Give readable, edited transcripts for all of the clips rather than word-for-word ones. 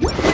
Hmm.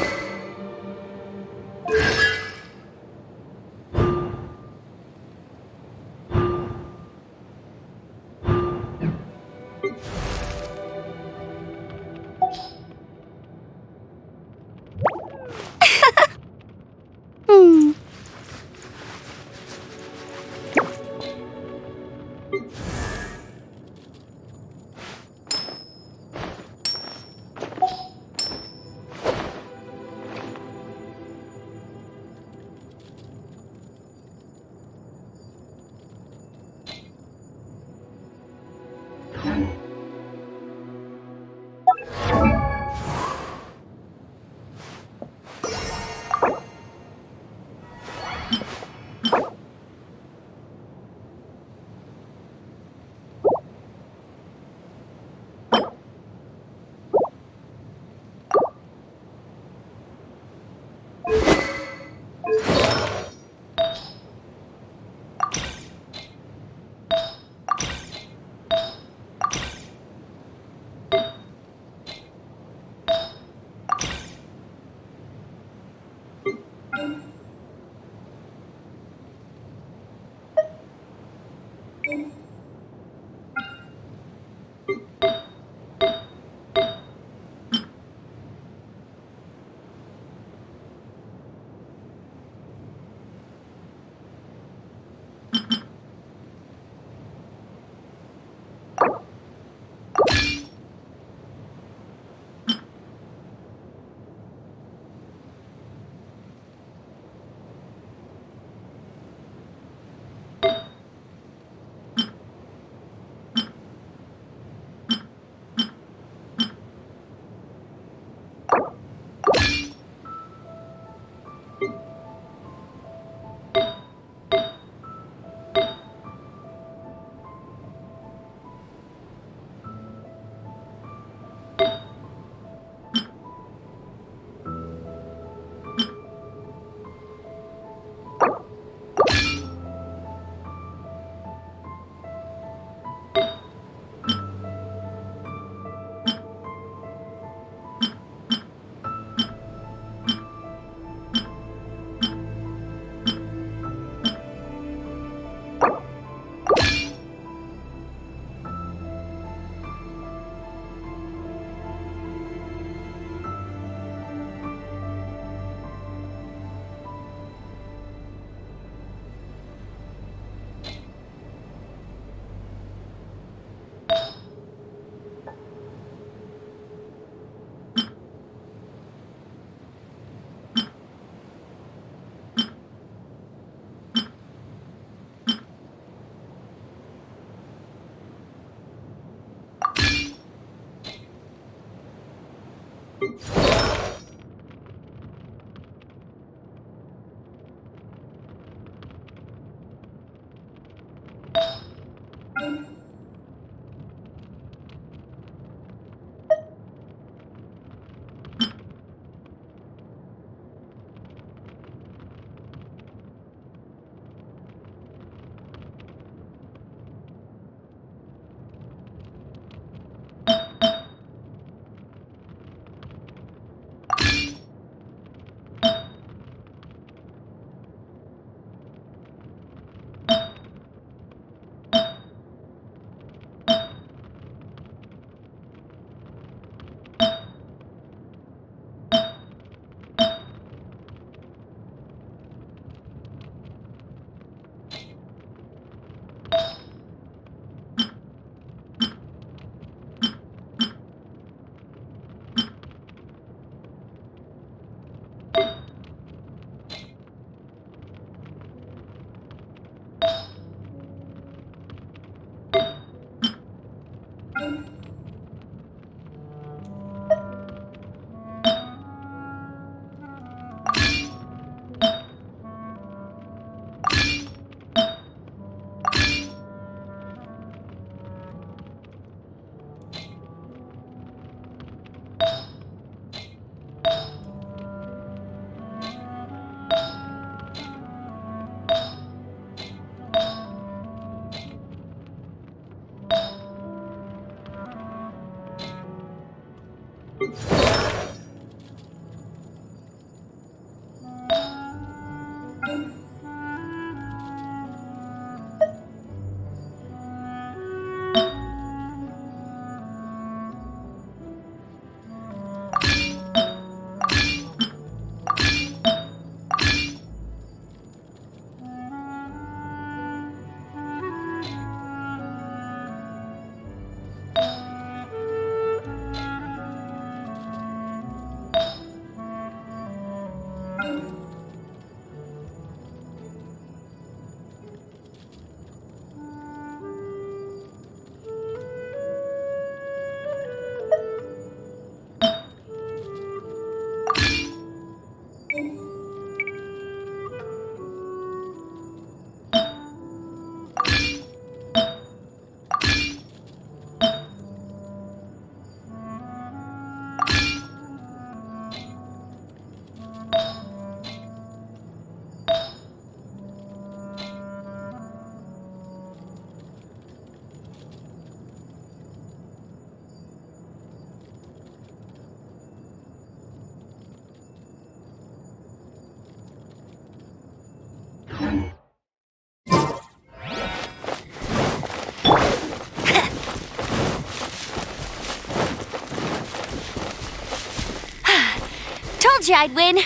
I'd win.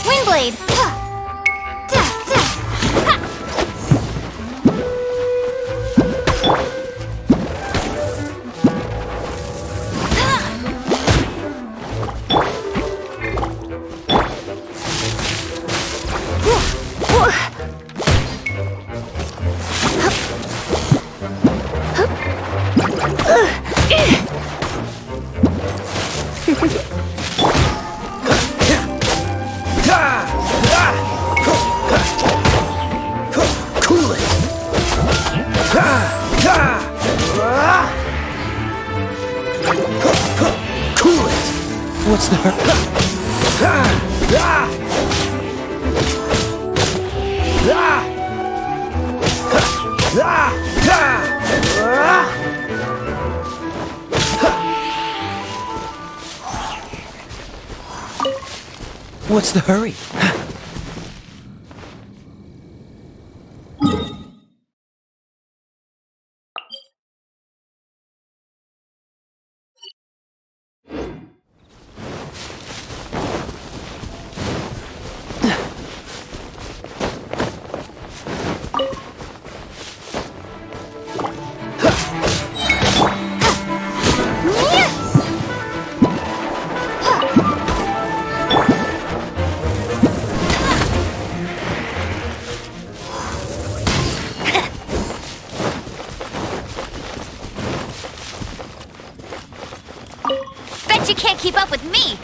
Windblade. Cool it. Cool it. What's the What's the hurry? Bet you can't keep up with me.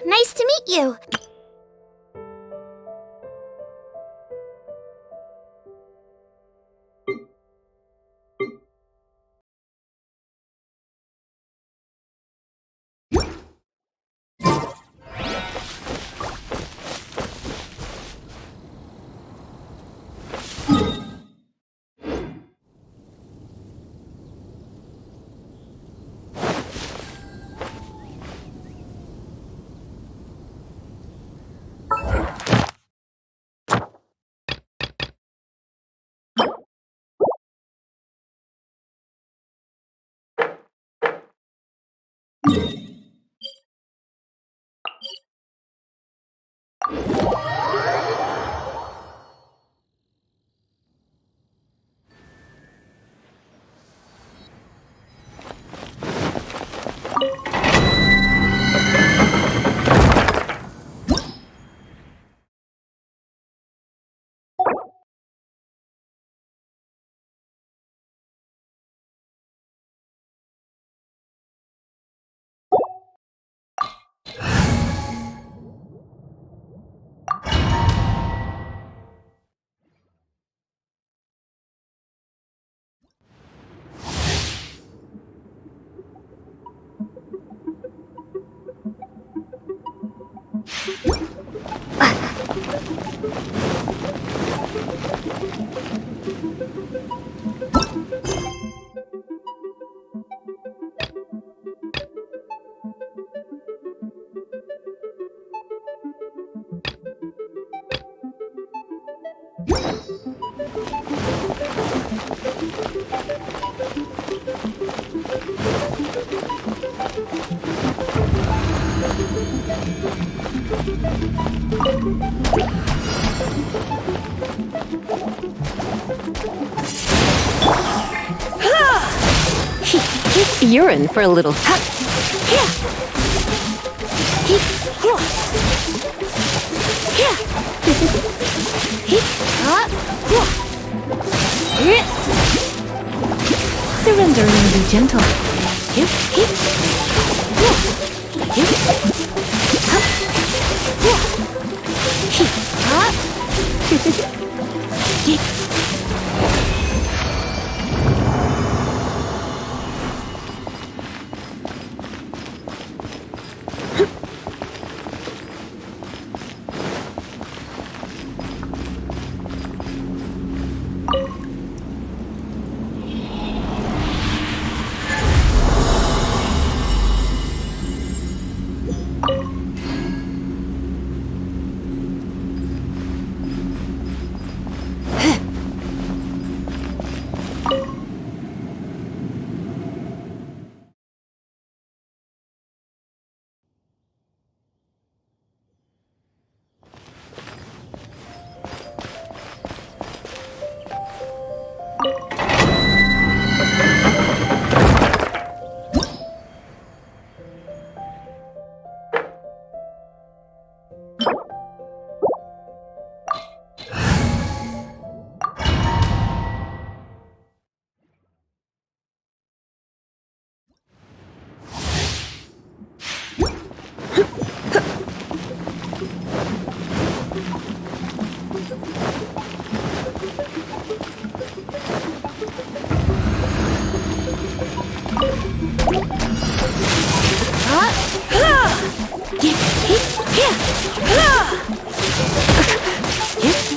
Nice to meet you. You're in for a little. Surrender and be gentle.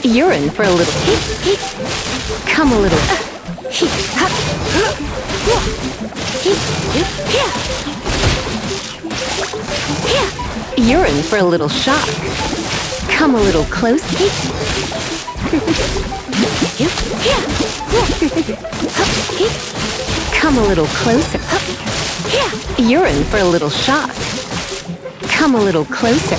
You're in for a little. Come a little. You're in for a little shock. Come a little close. Come a little closer. You're in for a little shock. Come a little closer.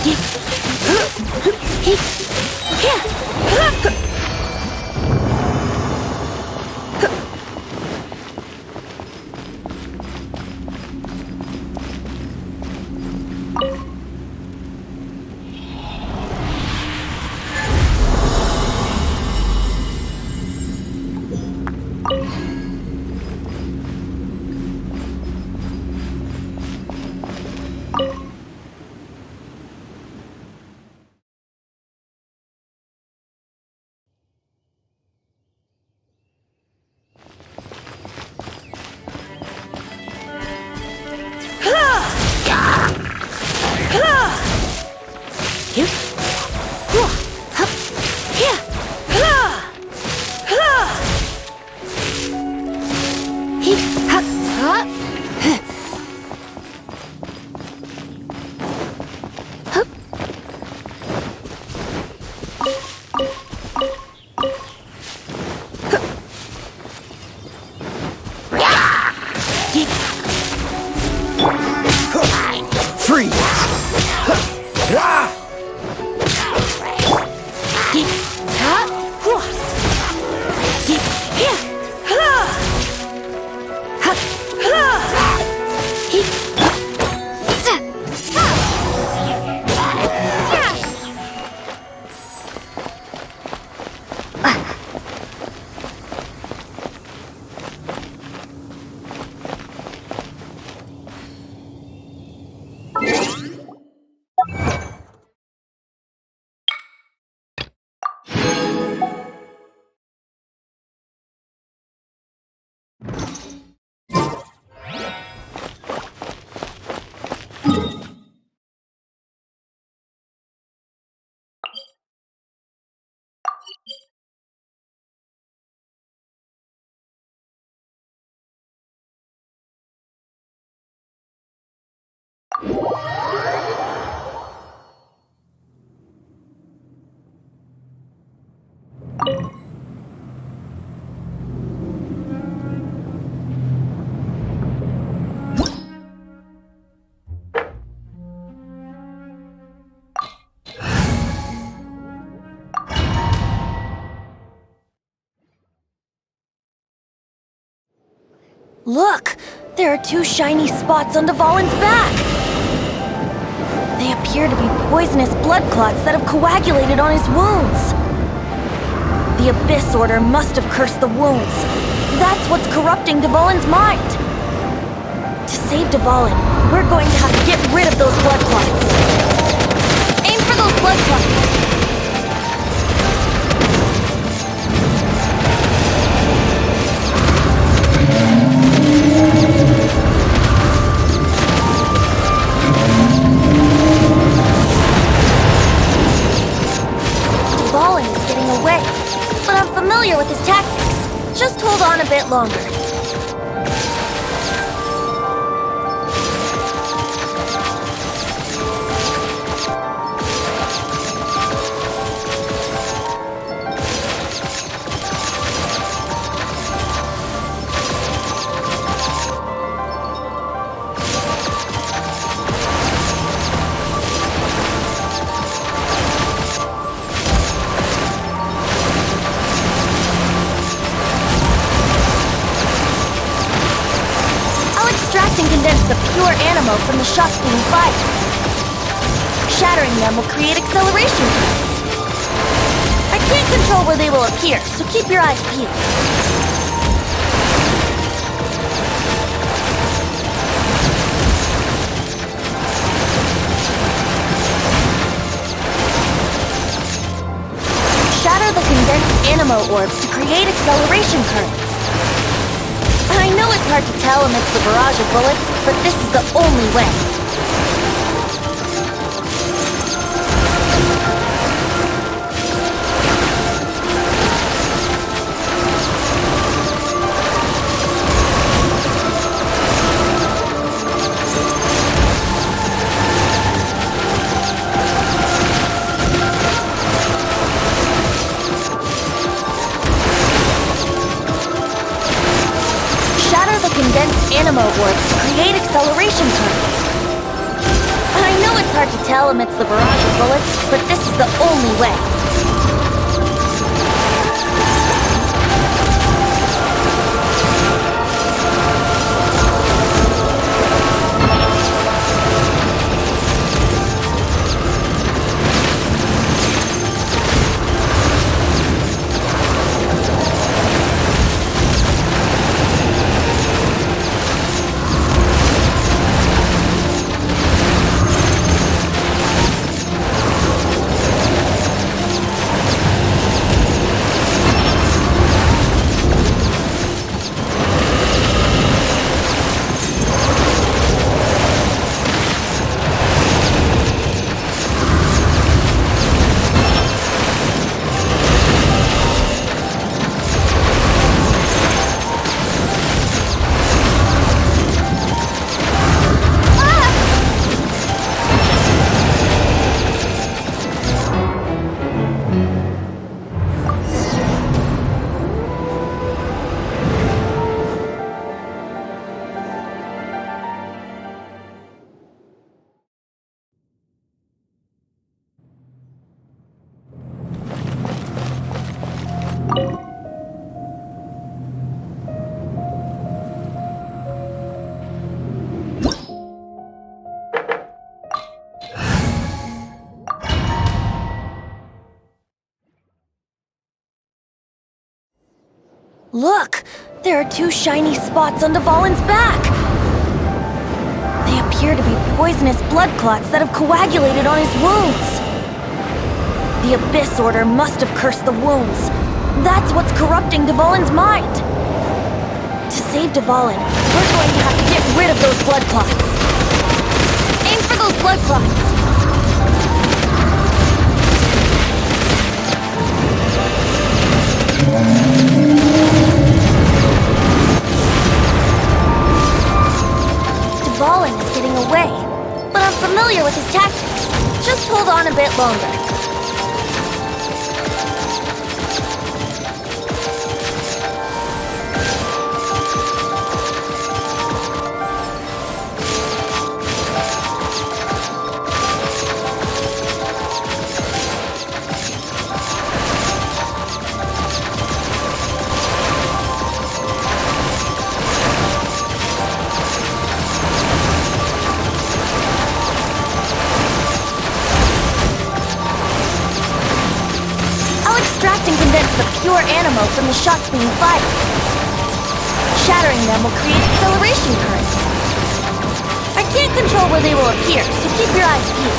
Look! There are two shiny spots on Dvalin's back! They appear to be poisonous blood clots that have coagulated on his wounds. The Abyss Order must have cursed the wounds. That's what's corrupting Dvalin's mind. To save Dvalin, we're going to have to get rid of those blood clots. Aim for those blood clots! Dvalin is getting away, but I'm familiar with his tactics. Just hold on a bit longer. Extract and condense the pure animo from the shots being fired. Shattering them will create acceleration currents. I can't control where they will appear, so keep your eyes peeled. Shatter the condensed animo orbs to create acceleration currents. I know it's hard to tell amidst the barrage of bullets, but this is the only way. Condensed animo orbs to create acceleration currents. I know it's hard to tell amidst the barrage of bullets, but this is the only way. Look! There are two shiny spots on Dvalin's back! They appear to be poisonous blood clots that have coagulated on his wounds. The Abyss Order must have cursed the wounds. That's what's corrupting Dvalin's mind. To save Dvalin, we're going to have to get rid of those blood clots. Aim for those blood clots! Dvalin is getting away, but I'm familiar with his tactics. Just hold on a bit longer. animo from the shots being fired. Shattering them will create acceleration currents. I can't control where they will appear, so keep your eyes peeled.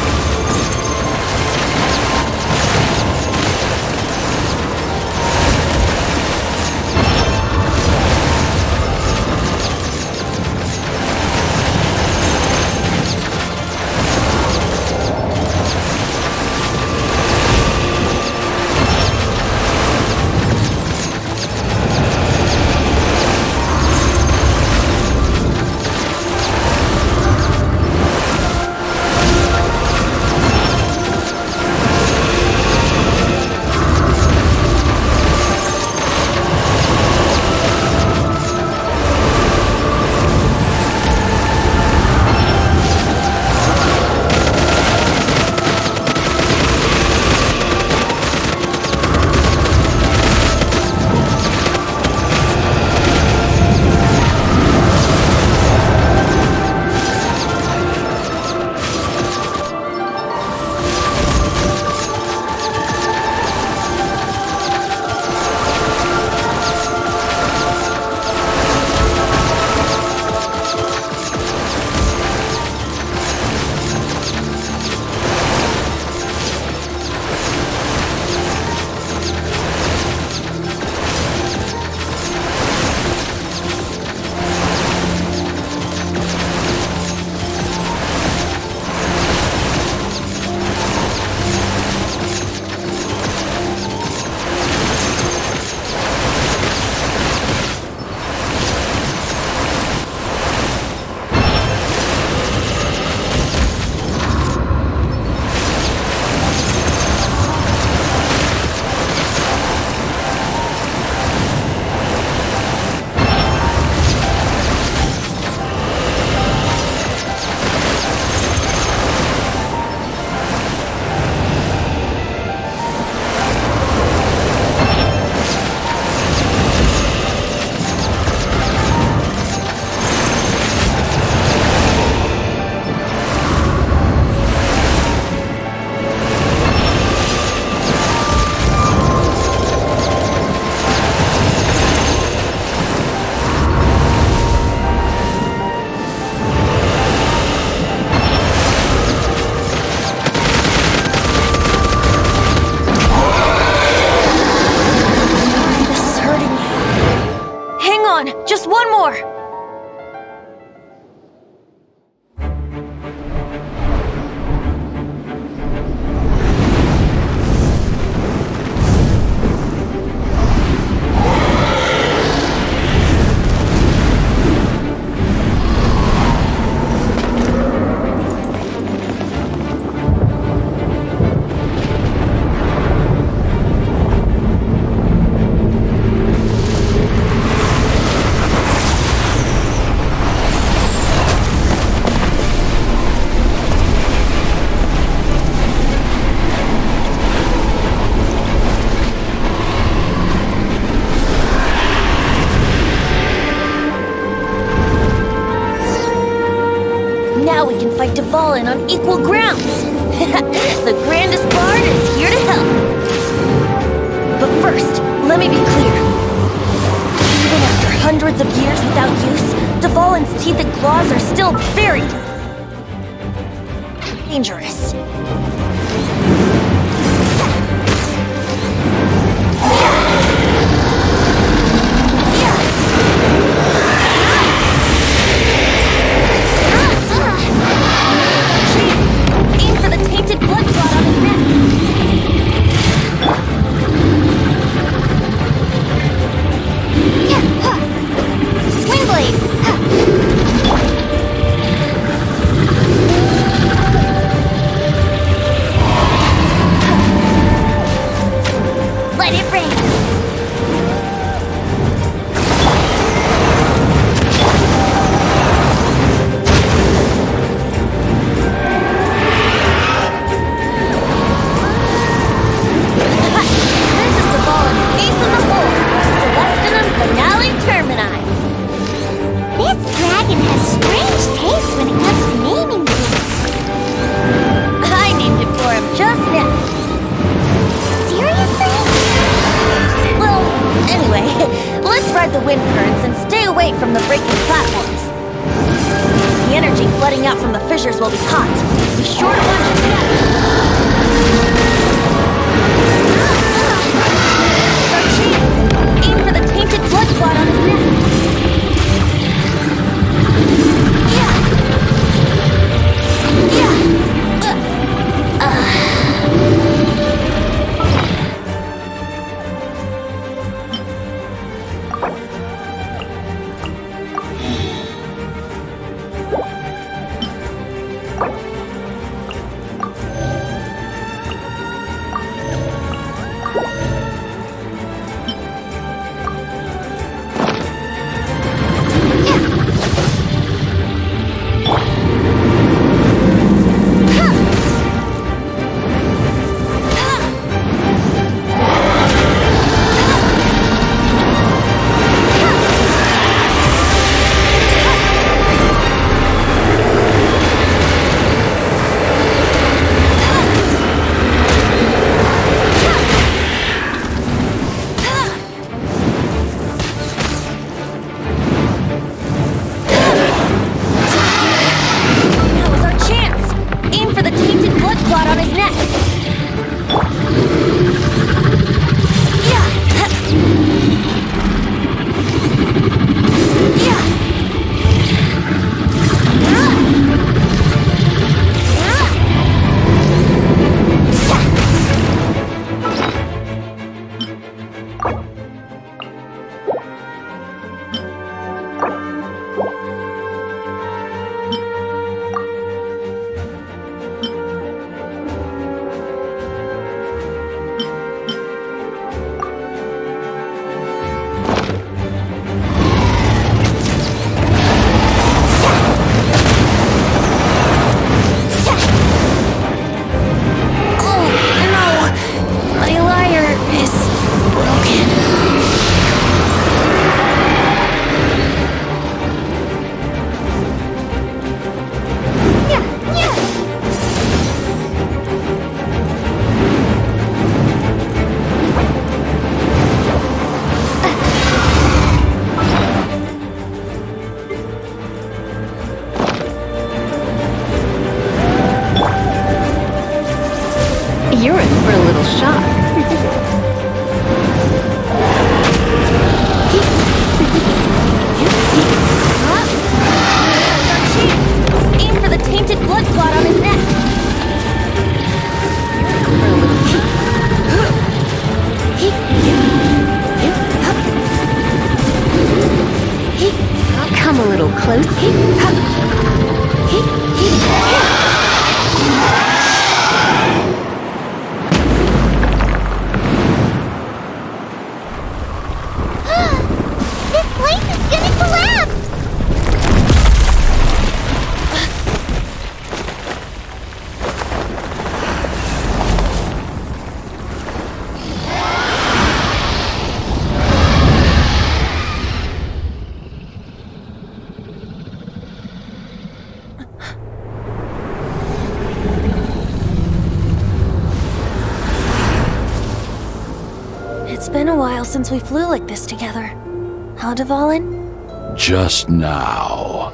Just one more! Now we can fight Dvalin on equal grounds! The grandest bard is here to help! But first, let me be clear. Even after hundreds of years without use, Dvalin's teeth and claws are still very dangerous. Aim for the tainted blood clot on his neck. Swing blade. Let it rain. Anyway, let's ride the wind currents and stay away from the breaking platforms. The energy flooding out from the fissures will be hot. Be sure to watch your step. Aim for the tainted blood clot on his neck. You're in for a little shock. Aim for the tainted blood clot on his neck. Come a little close. This place is gonna collapse! It's been a while since we flew like this together. Huh, Dvalin? Just now.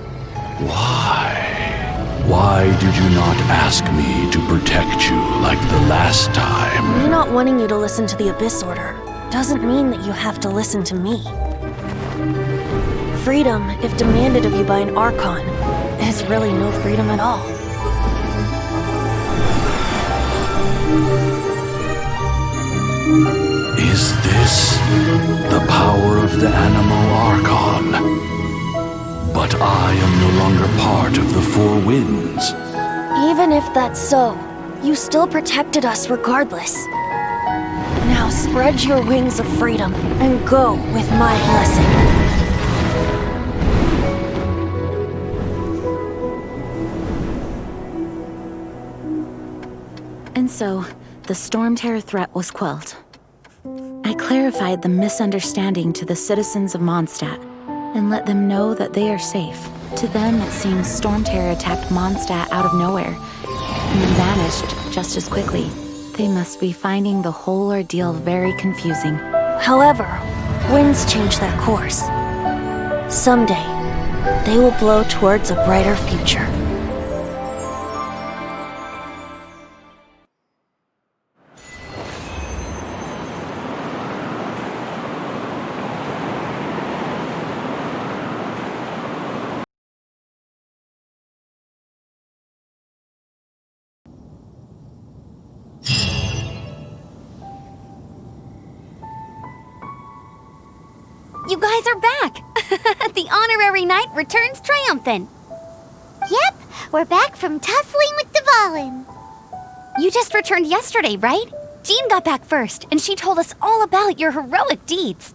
Why? Why did you not ask me to protect you like the last time? Me not wanting you to listen to the Abyss Order doesn't mean that you have to listen to me. Freedom, if demanded of you by an Archon, is really no freedom at all. Is this the power of the Animal Archon? But I am no longer part of the Four Winds. Even if that's so, you still protected us regardless. Now spread your wings of freedom and go with my blessing. And so, the Storm Terror threat was quelled. I clarified the misunderstanding to the citizens of Mondstadt and let them know that they are safe. To them, it seems Storm Terror attacked Mondstadt out of nowhere and then vanished just as quickly. They must be finding the whole ordeal very confusing. However, winds change their course. Someday, they will blow towards a brighter future. You guys are back! The honorary knight returns triumphant. Yep, we're back from tussling with Dvalin. You just returned yesterday, right? Jean got back first, and she told us all about your heroic deeds.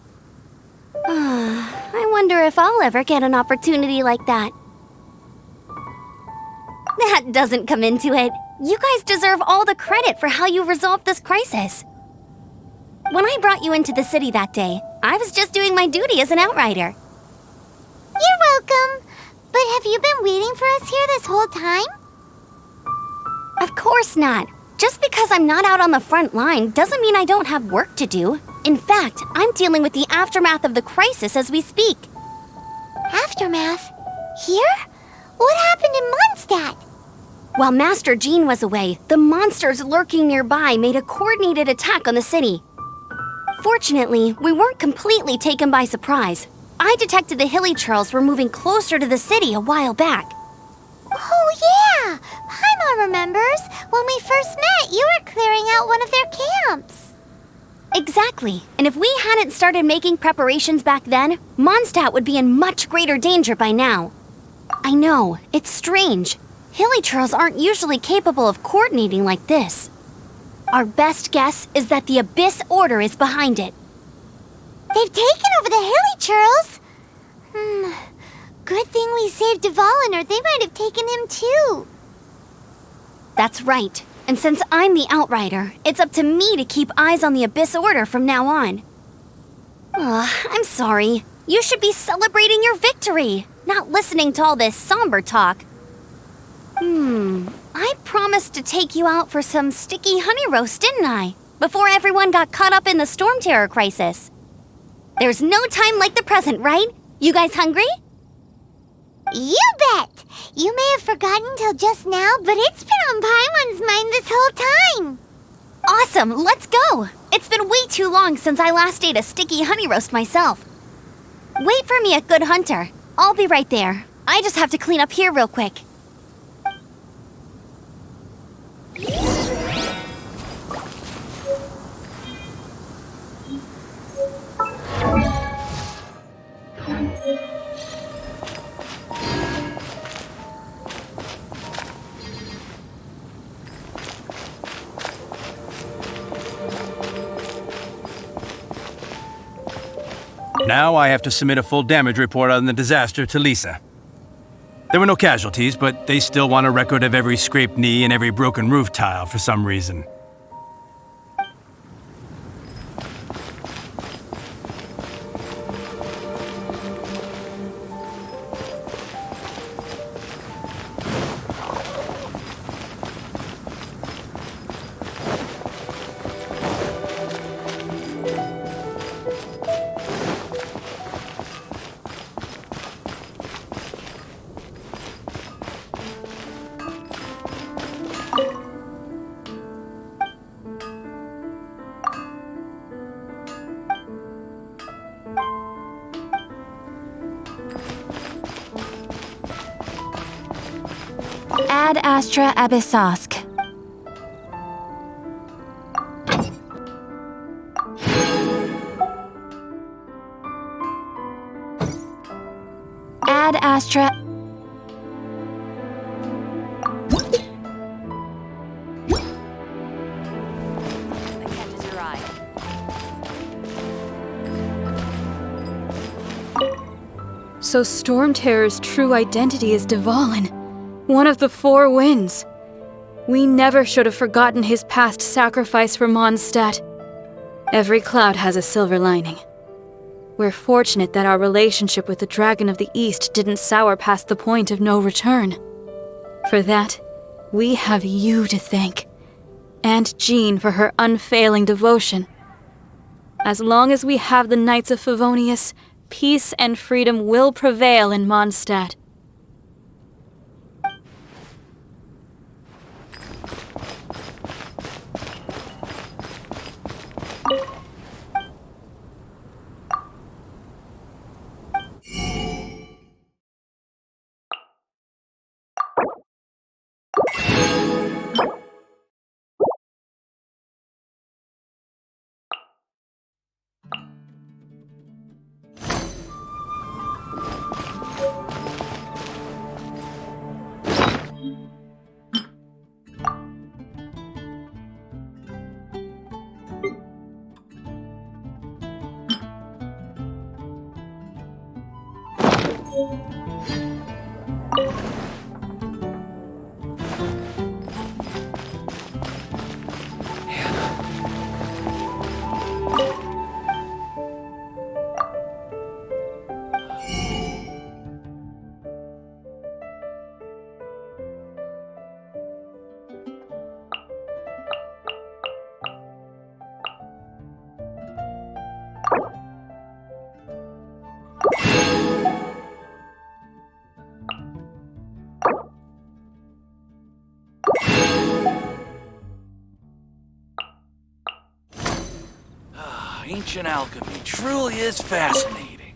I wonder if I'll ever get an opportunity like that. That doesn't come into it. You guys deserve all the credit for how you resolved this crisis. When I brought you into the city that day, I was just doing my duty as an outrider. You're welcome. But have you been waiting for us here this whole time? Of course not. Just because I'm not out on the front line doesn't mean I don't have work to do. In fact, I'm dealing with the aftermath of the crisis as we speak. Aftermath? Here? What happened in Mondstadt? While Master Jean was away, the monsters lurking nearby made a coordinated attack on the city. Fortunately, we weren't completely taken by surprise. I detected the Hilly Churls were moving closer to the city a while back. Oh yeah! Paimon remembers. When we first met, you were clearing out one of their camps. Exactly. And if we hadn't started making preparations back then, Mondstadt would be in much greater danger by now. I know, it's strange. Hilly Churls aren't usually capable of coordinating like this. Our best guess is that the Abyss Order is behind it. They've taken over the Hilly Churls? Good thing we saved Dvalin, or they might have taken him too. That's right. And since I'm the Outrider, it's up to me to keep eyes on the Abyss Order from now on. I'm sorry. You should be celebrating your victory, not listening to all this somber talk. I promised to take you out for some sticky honey roast, didn't I? Before everyone got caught up in the Storm Terror crisis. There's no time like the present, right? You guys hungry? You bet! You may have forgotten till just now, but it's been on Paimon's mind this whole time. Awesome, let's go! It's been way too long since I last ate a sticky honey roast myself. Wait for me at Good Hunter. I'll be right there. I just have to clean up here real quick. Now I have to submit a full damage report on the disaster to Lisa. There were no casualties, but they still want a record of every scraped knee and every broken roof tile for some reason. Ad Astra Abyssosk. Ad Astra. So Storm Terror's true identity is Dvalin, one of the Four Winds. We never should have forgotten his past sacrifice for Mondstadt. Every cloud has a silver lining. We're fortunate that our relationship with the Dragon of the East didn't sour past the point of no return. For that, we have you to thank, and Jean for her unfailing devotion. As long as we have the Knights of Favonius, peace and freedom will prevail in Mondstadt. Ancient alchemy truly is fascinating.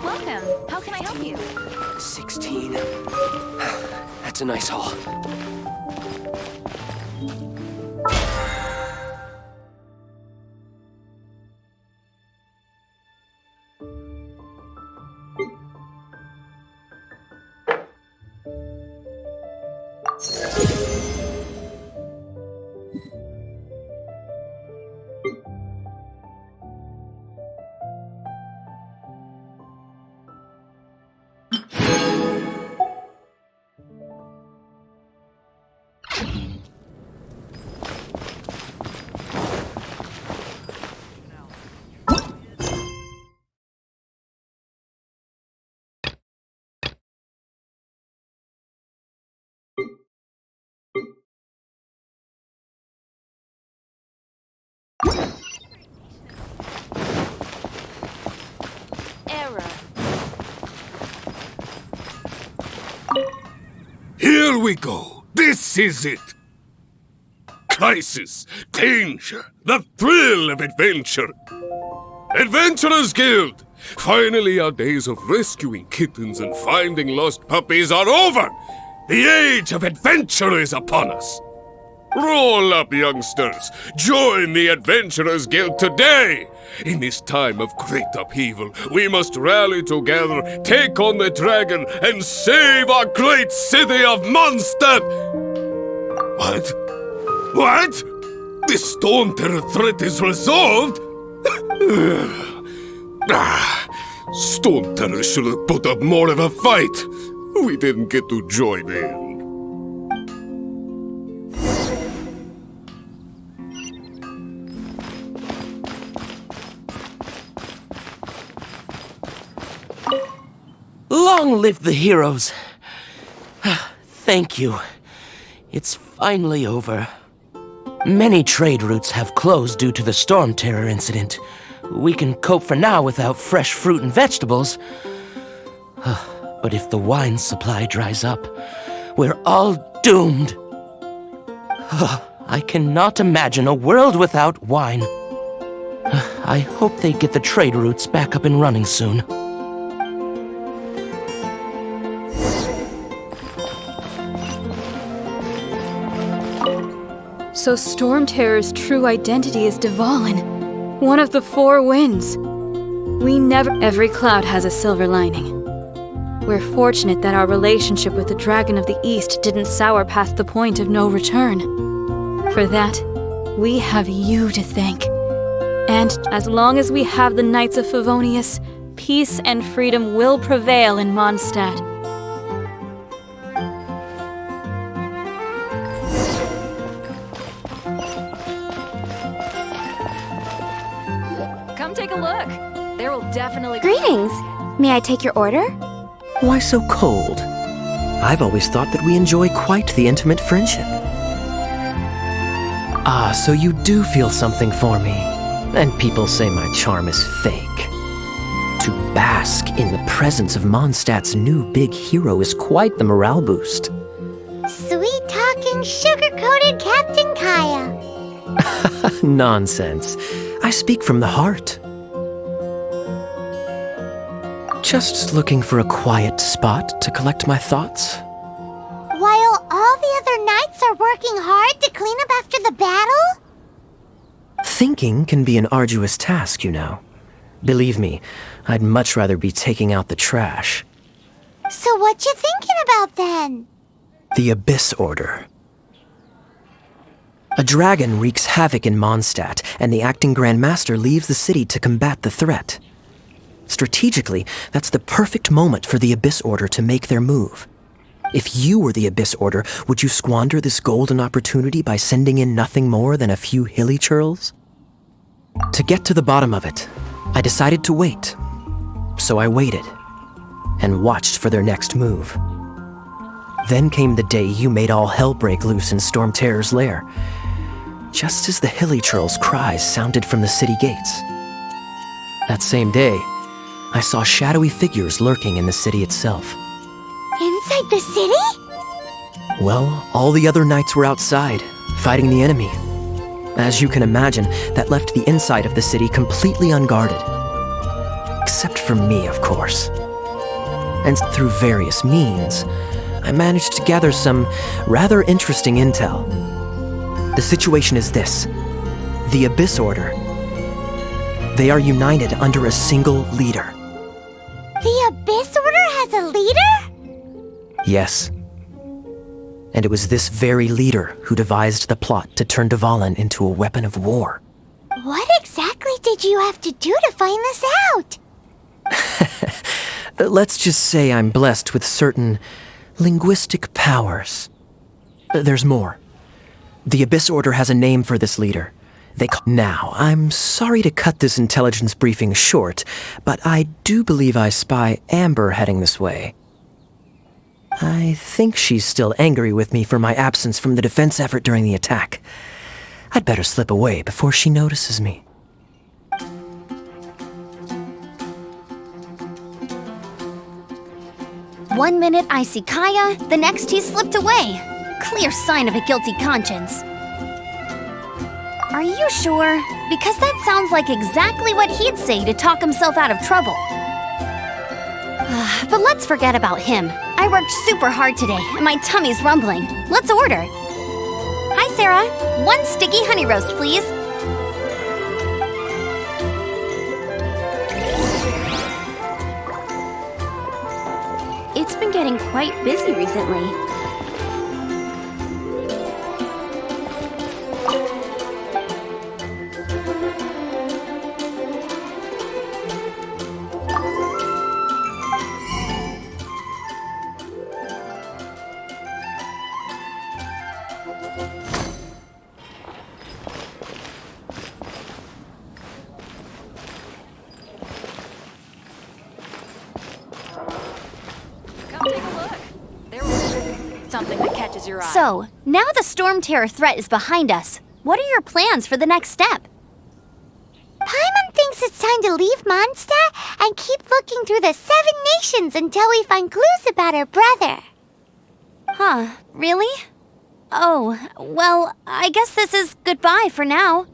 Welcome. How can I help you? 16. That's a nice haul. Here we go. This is it. Crisis, danger, the thrill of adventure. Adventurers Guild! Finally, our days of rescuing kittens and finding lost puppies are over. The age of adventure is upon us. Roll up, youngsters. Join the Adventurers Guild today. In this time of great upheaval, we must rally together, take on the dragon, and save our great city of Mondstadt. What? this Storm Terror threat is resolved... Storm Terror should have put up more of a fight. We didn't get to join in. Long live the heroes. Thank you. It's finally over. Many trade routes have closed due to the Storm Terror incident. We can cope for now without fresh fruit and vegetables. But if the wine supply dries up, we're all doomed. I cannot imagine a world without wine. I hope they get the trade routes back up and running soon. So Storm Terror's true identity is Dvalin, one of the four winds. Every cloud has a silver lining. We're fortunate that our relationship with the Dragon of the East didn't sour past the point of no return. For that, we have you to thank. And as long as we have the Knights of Favonius, peace and freedom will prevail in Mondstadt. Come take a look. There will definitely... Greetings. May I take your order? Why so cold? I've always thought that we enjoy quite the intimate friendship. Ah, so you do feel something for me. And people say my charm is fake. To bask in the presence of Mondstadt's new big hero is quite the morale boost. Sweet-talking, sugar-coated Captain Kaya. Nonsense. I speak from the heart. Just looking for a quiet spot to collect my thoughts. While all the other knights are working hard to clean up after the battle? Thinking can be an arduous task, you know. Believe me, I'd much rather be taking out the trash. So what you thinking about then? The Abyss Order. A dragon wreaks havoc in Mondstadt, and the acting Grand Master leaves the city to combat the threat. Strategically, that's the perfect moment for the Abyss Order to make their move. If you were the Abyss Order, would you squander this golden opportunity by sending in nothing more than a few hilly churls? To get to the bottom of it, I decided to wait. So I waited, and watched for their next move. Then came the day you made all hell break loose in Storm Terror's lair, just as the hilly churls' cries sounded from the city gates. That same day, I saw shadowy figures lurking in the city itself. Inside the city? Well, all the other knights were outside, fighting the enemy. As you can imagine, that left the inside of the city completely unguarded. Except for me, of course. And through various means, I managed to gather some rather interesting intel. The situation is this. The Abyss Order. They are united under a single leader. The Abyss Order has a leader? Yes. And it was this very leader who devised the plot to turn Dvalin into a weapon of war. What exactly did you have to do to find this out? Let's just say I'm blessed with certain linguistic powers. There's more. The Abyss Order has a name for this leader. Now, I'm sorry to cut this intelligence briefing short, but I do believe I spy Amber heading this way. I think she's still angry with me for my absence from the defense effort during the attack. I'd better slip away before she notices me. One minute I see Kaya, the next he's slipped away. Clear sign of a guilty conscience. Are you sure? Because that sounds like exactly what he'd say to talk himself out of trouble. But let's forget about him. I worked super hard today, and my tummy's rumbling. Let's order. Hi, Sarah. 1 sticky honey roast, please. It's been getting quite busy recently. Take a look. There was something that catches your eye. So, now the Storm Terror threat is behind us. What are your plans for the next step? Paimon thinks it's time to leave Mondstadt and keep looking through the 7 nations until we find clues about her brother. Huh, really? Oh, well, I guess this is goodbye for now.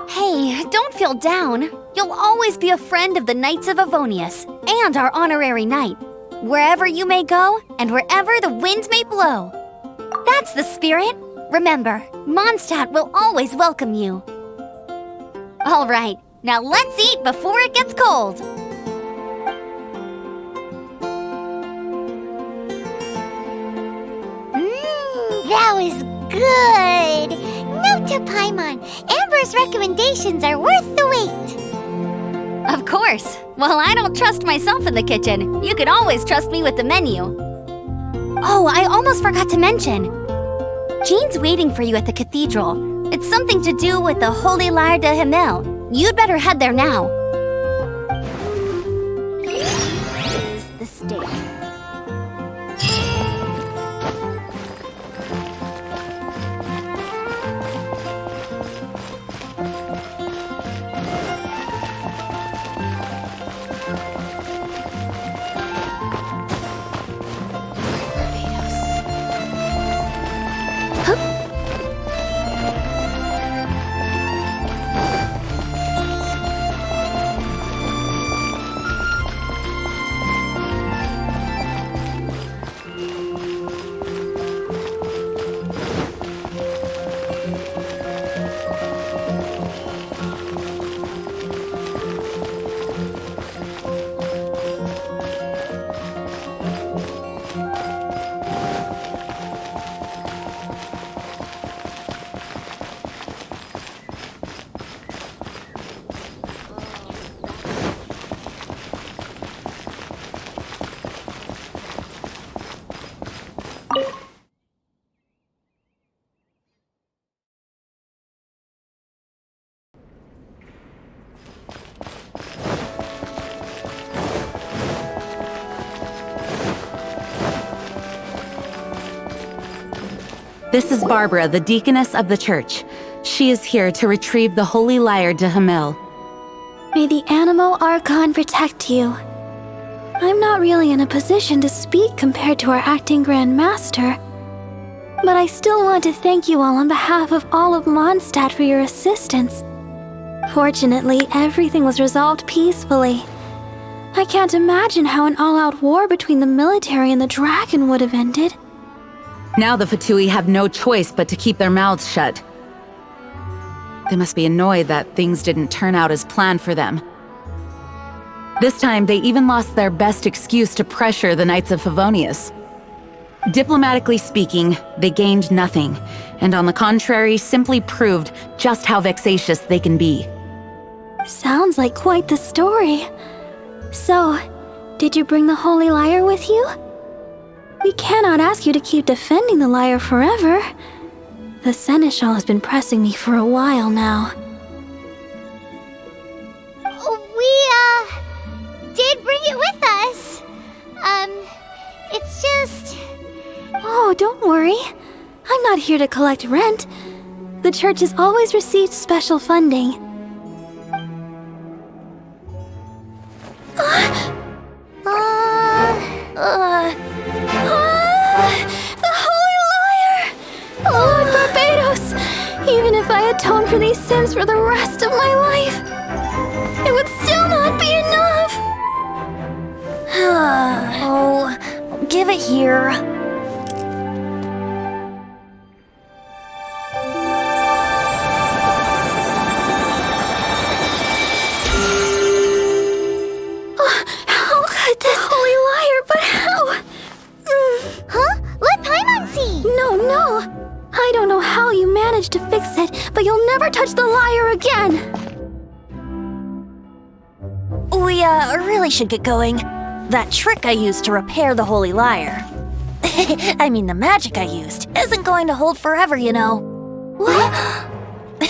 Hey, don't feel down. You'll always be a friend of the Knights of Avonius and our honorary knight. Wherever you may go and wherever the wind may blow. That's the spirit. Remember, Mondstadt will always welcome you. All right, now let's eat before it gets cold. That was good. Note to Paimon, Amber's recommendations are worth the wait. Of course. Well, I don't trust myself in the kitchen. You can always trust me with the menu. Oh, I almost forgot to mention. Jean's waiting for you at the cathedral. It's something to do with the Holy Lyre de Himmel. You'd better head there now. Is the steak. This is Barbara, the deaconess of the church. She is here to retrieve the Holy Lyre de Himmel. May the Animo Archon protect you. I'm not really in a position to speak compared to our acting Grand Master, but I still want to thank you all on behalf of all of Mondstadt for your assistance. Fortunately, everything was resolved peacefully. I can't imagine how an all-out war between the military and the dragon would have ended. Now the Fatui have no choice but to keep their mouths shut. They must be annoyed that things didn't turn out as planned for them. This time, they even lost their best excuse to pressure the Knights of Favonius. Diplomatically speaking, they gained nothing, and on the contrary, simply proved just how vexatious they can be. Sounds like quite the story. So, did you bring the Holy Lyre with you? We cannot ask you to keep defending the lyre forever. The Seneschal has been pressing me for a while now. We, did bring it with us. It's just... Oh, don't worry. I'm not here to collect rent. The church has always received special funding. The Holy Lyre! Lord Barbados! Even if I atone for these sins for the rest of my life, it would still not be enough! Oh, give it here. How could this Holy Lyre, but how? Huh? Let Paimon see! No. I don't know how you managed to fix it, but you'll never touch the lyre again! We, really should get going. That trick I used to repair the Holy Lyre. I mean, the magic I used isn't going to hold forever, you know. What? You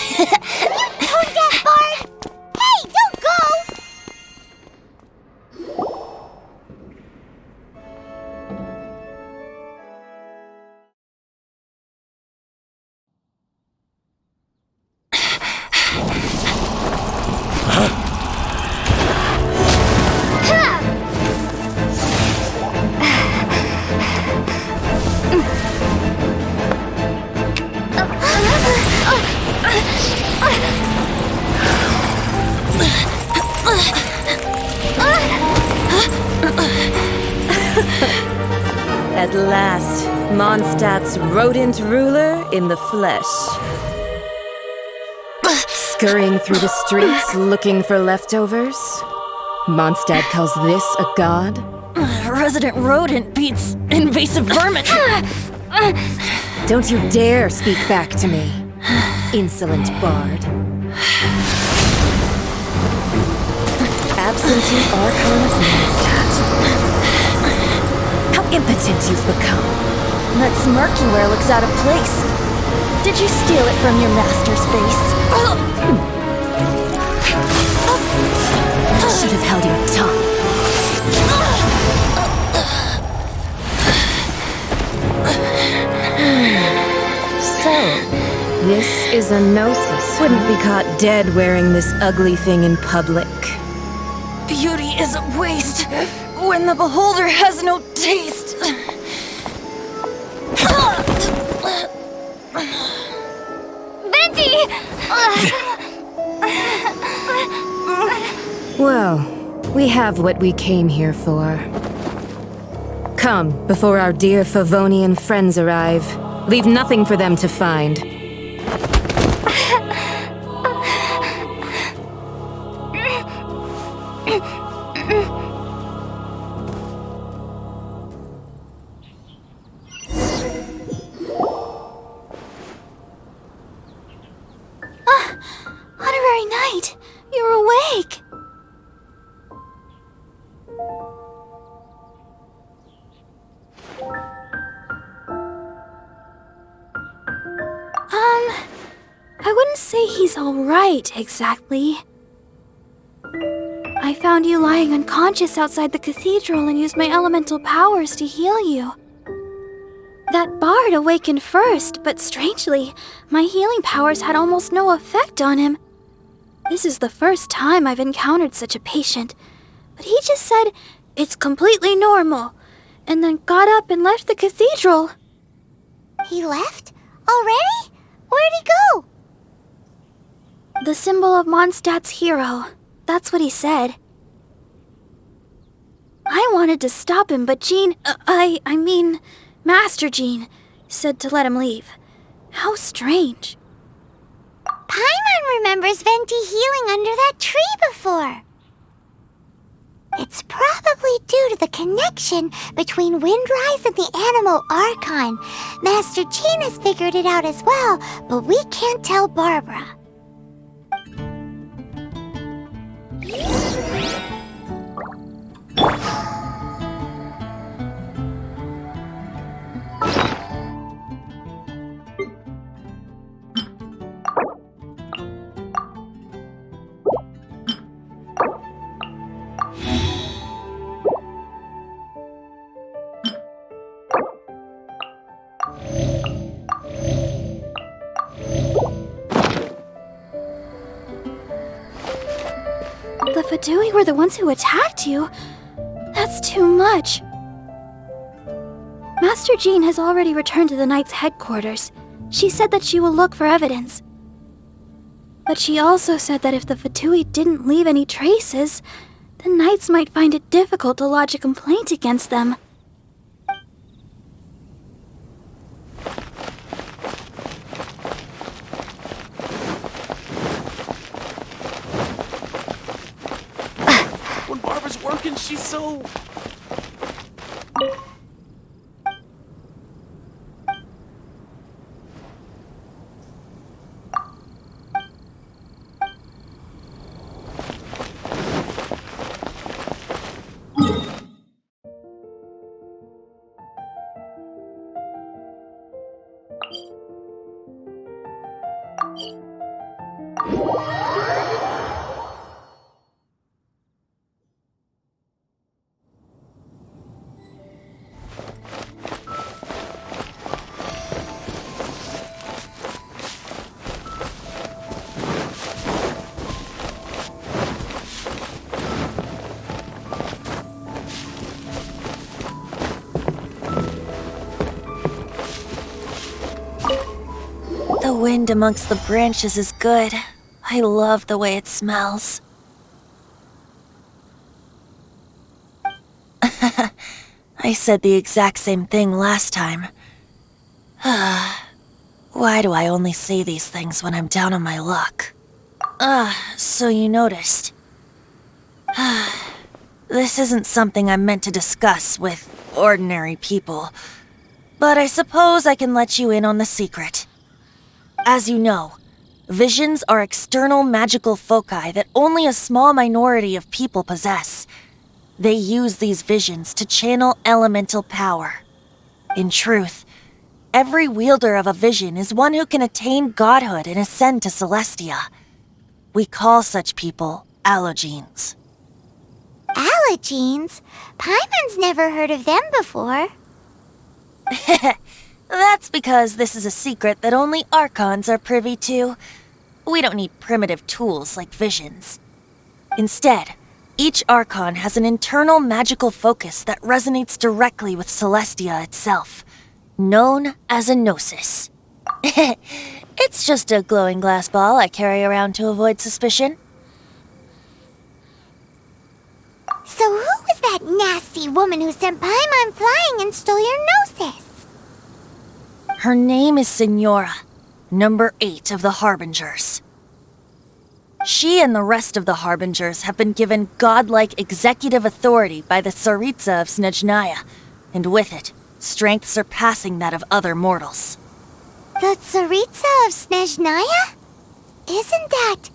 tone-deaf bard! Hey, don't go! At last, Mondstadt's rodent ruler in the flesh. Scurrying through the streets looking for leftovers? Mondstadt calls this a god? Resident rodent beats invasive vermin. Don't you dare speak back to me, insolent bard. Absentee Archon of Mondstadt. How impotent you've become. That smirk you wear looks out of place. Did you steal it from your master's face? You should have held your tongue. So, this is a gnosis. Wouldn't be caught dead wearing this ugly thing in public. Beauty is a waste when the beholder has no taste. Venti! Well, we have what we came here for. Come, before our dear Favonian friends arrive. Leave nothing for them to find. Honorary Knight, you're awake. I wouldn't say he's alright, exactly. I found you lying unconscious outside the cathedral and used my elemental powers to heal you. That bard awakened first, but strangely, my healing powers had almost no effect on him. This is the first time I've encountered such a patient, but he just said, "It's completely normal," and then got up and left the cathedral. He left? Already? Where'd he go? The symbol of Mondstadt's hero. That's what he said. I wanted to stop him, but Jean, I mean, Master Jean, said to let him leave. How strange. Paimon remembers Venti healing under that tree before. It's probably due to the connection between Windrise and the Animal Archon. Master Jean has figured it out as well, but we can't tell Barbara. The Fadui were the ones who attacked you? That's too much. Master Jean has already returned to the Knight's headquarters. She said that she will look for evidence. But she also said that if the Fatui didn't leave any traces, the Knights might find it difficult to lodge a complaint against them. When Barbara's working, she's so... The wind amongst the branches is good. I love the way it smells. I said the exact same thing last time. Why do I only say these things when I'm down on my luck? So you noticed. This isn't something I'm meant to discuss with ordinary people, but I suppose I can let you in on the secret. As you know, visions are external magical foci that only a small minority of people possess. They use these visions to channel elemental power. In truth, every wielder of a vision is one who can attain godhood and ascend to Celestia. We call such people allogenes. Allogenes? Paimon's never heard of them before. That's because this is a secret that only Archons are privy to. We don't need primitive tools like visions. Instead, each Archon has an internal magical focus that resonates directly with Celestia itself, known as a gnosis. It's just a glowing glass ball I carry around to avoid suspicion. So who was that nasty woman who sent Paimon flying and stole your gnosis? Her name is Signora, number 8 of the Harbingers. She and the rest of the Harbingers have been given godlike executive authority by the Tsaritsa of Snezhnaya, and with it, strength surpassing that of other mortals. The Tsaritsa of Snezhnaya? Isn't that...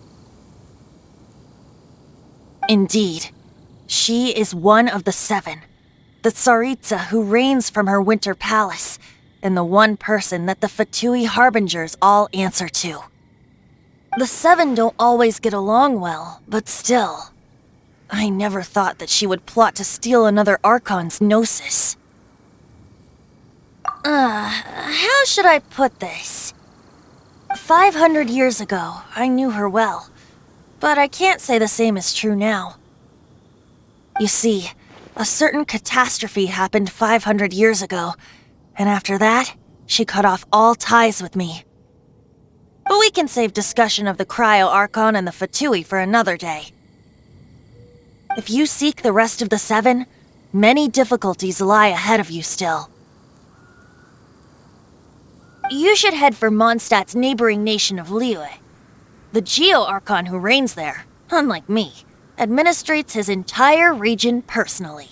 Indeed. She is one of the 7, the Tsaritsa who reigns from her winter palace, and the one person that the Fatui Harbingers all answer to. The 7 don't always get along well, but still. I never thought that she would plot to steal another Archon's gnosis. How should I put this? 500 years ago, I knew her well, but I can't say the same is true now. You see, a certain catastrophe happened 500 years ago, and after that, she cut off all ties with me. But we can save discussion of the Cryo-Archon and the Fatui for another day. If you seek the rest of the 7, many difficulties lie ahead of you still. You should head for Mondstadt's neighboring nation of Liyue. The Geo-Archon who reigns there, unlike me, administrates his entire region personally.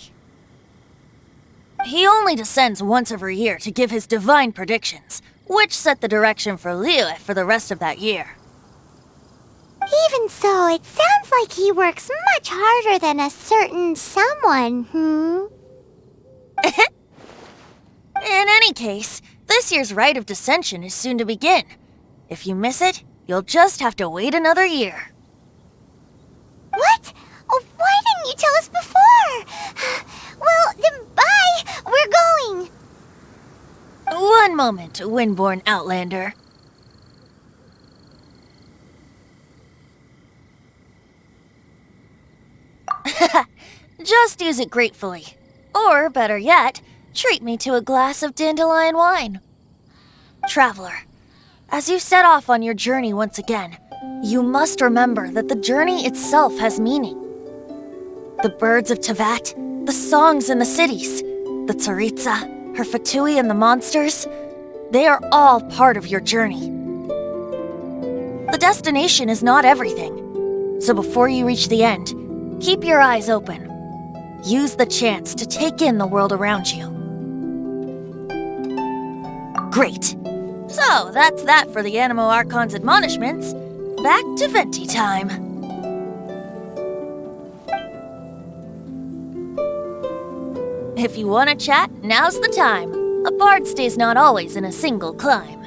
He only descends once every year to give his divine predictions, which set the direction for Liyue for the rest of that year. Even so, it sounds like he works much harder than a certain someone, In any case, this year's Rite of Descension is soon to begin. If you miss it, you'll just have to wait another year. What? Oh, why didn't you tell us before? Well, then bye! We're going! One moment, Windborn Outlander. Just use it gratefully. Or, better yet, treat me to a glass of dandelion wine. Traveler, as you set off on your journey once again, you must remember that the journey itself has meaning. The birds of Tevat, the songs in the cities, the Tsaritsa, her Fatui and the monsters, they are all part of your journey. The destination is not everything, so before you reach the end, keep your eyes open. Use the chance to take in the world around you. Great. So, that's that for the Animo Archon's admonishments. Back to Venti time. If you want to chat, now's the time. A bard stays not always in a single climb.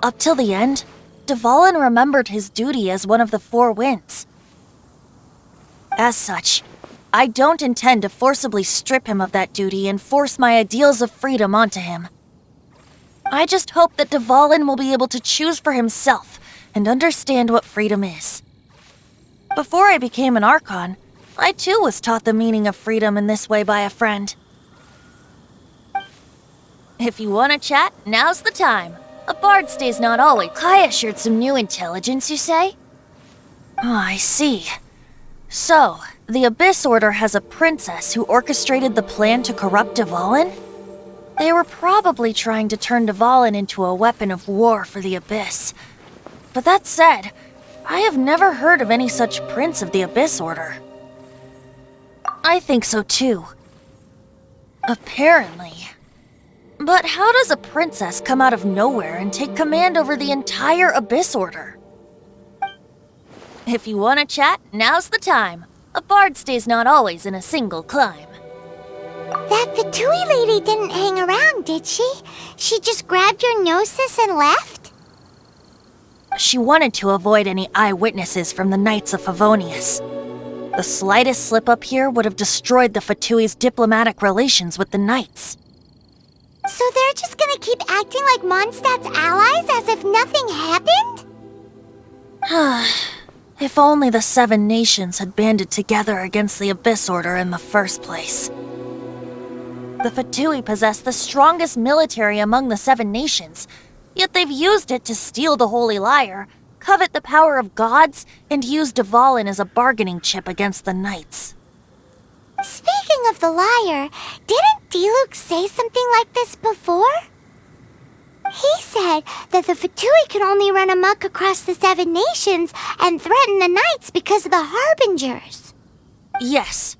Up till the end, Dvalin remembered his duty as one of the 4 winds. As such, I don't intend to forcibly strip him of that duty and force my ideals of freedom onto him. I just hope that Dvalin will be able to choose for himself and understand what freedom is. Before I became an Archon, I too was taught the meaning of freedom in this way by a friend. If you want to chat, now's the time. A bard stays not always. Kaya shared some new intelligence, you say? Oh, I see. So, the Abyss Order has a princess who orchestrated the plan to corrupt Dvalin? They were probably trying to turn Dvalin into a weapon of war for the Abyss. But that said, I have never heard of any such prince of the Abyss Order. I think so too. Apparently. But how does a princess come out of nowhere and take command over the entire Abyss Order? If you want to chat, now's the time. A bard stays not always in a single climb. That Fatui lady didn't hang around, did she? She just grabbed your gnosis and left? She wanted to avoid any eyewitnesses from the Knights of Favonius. The slightest slip-up here would have destroyed the Fatui's diplomatic relations with the Knights. So they're just gonna keep acting like Mondstadt's allies as if nothing happened? If only the 7 nations had banded together against the Abyss Order in the first place. The Fatui possess the strongest military among the 7 nations, yet they've used it to steal the Holy Lyre, covet the power of gods, and use Dvalin as a bargaining chip against the Knights. Speaking of the lyre, didn't Diluc say something like this before? He said that the Fatui could only run amok across the 7 nations and threaten the Knights because of the Harbingers. Yes.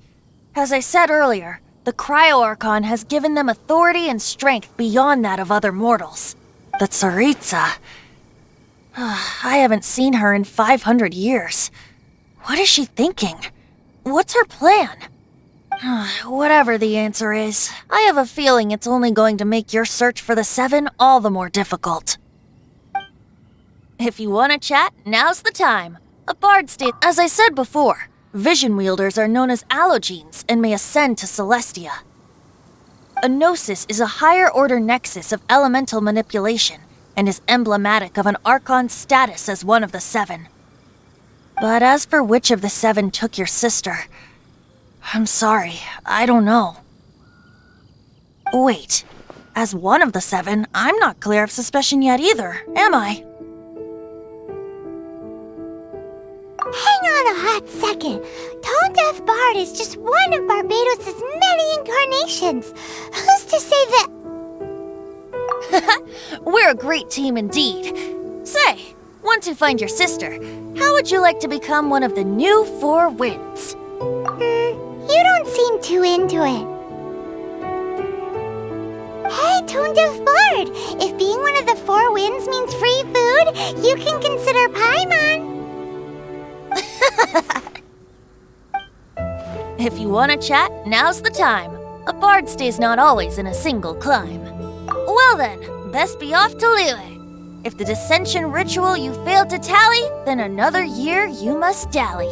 As I said earlier, the Cryo-Archon has given them authority and strength beyond that of other mortals. The Tsaritsa. I haven't seen her in 500 years. What is she thinking? What's her plan? Whatever the answer is, I have a feeling it's only going to make your search for the 7 all the more difficult. If you want to chat, now's the time. A bard state, as I said before, vision wielders are known as allogenes and may ascend to Celestia. A gnosis is a higher order nexus of elemental manipulation and is emblematic of an Archon's status as one of the 7. But as for which of the 7 took your sister, I'm sorry, I don't know. Wait, as one of the 7, I'm not clear of suspicion yet either, am I? Hang on a hot second. Tone Deaf Bard is just one of Barbados' many incarnations. Who's to say that... We're a great team indeed. Say, once you find your sister, how would you like to become one of the new 4 winds? You don't seem too into it. Hey, Tone Deaf Bard! If being one of the 4 winds means free food, you can consider Paimon. If you want to chat, now's the time. A bard stays not always in a single climb. Well then, best be off to Liyue. If the dissension ritual you failed to tally, then another year you must dally.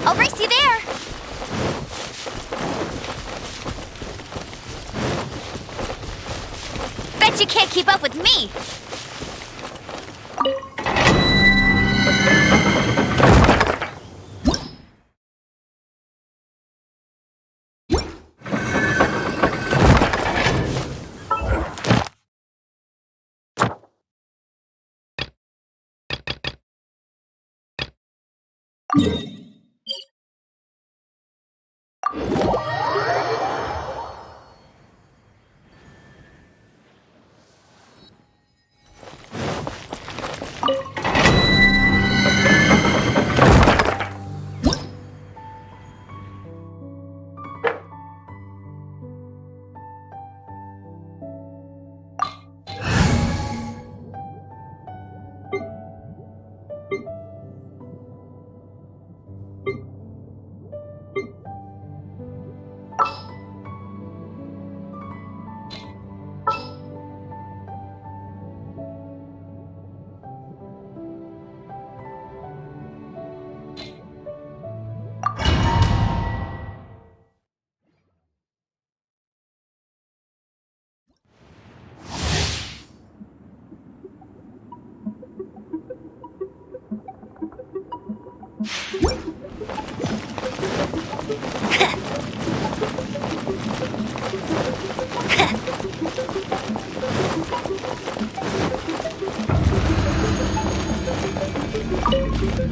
I'll race you there! Bet you can't keep up with me!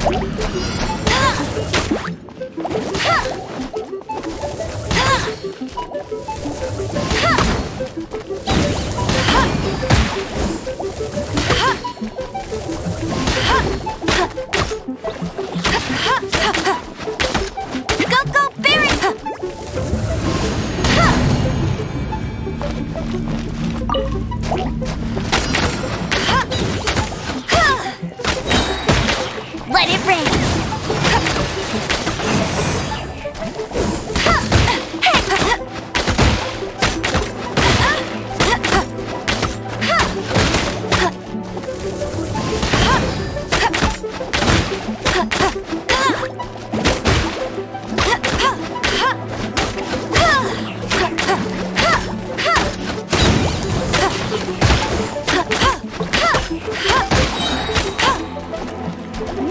Let it rain!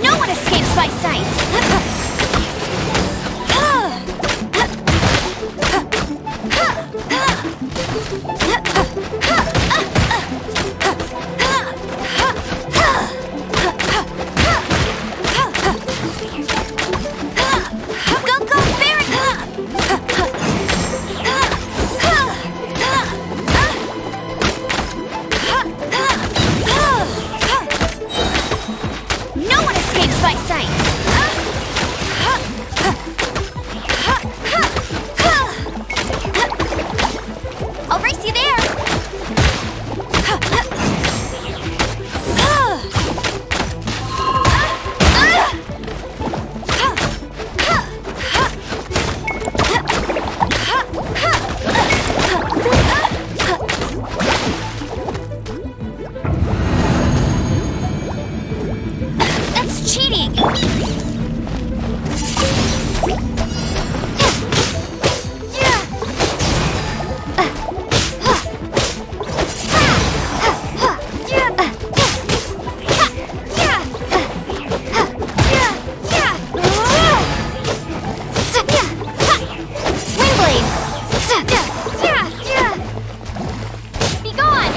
No one escapes my sight! No one escapes my sight! I'll race you there! That's cheating! Be gone!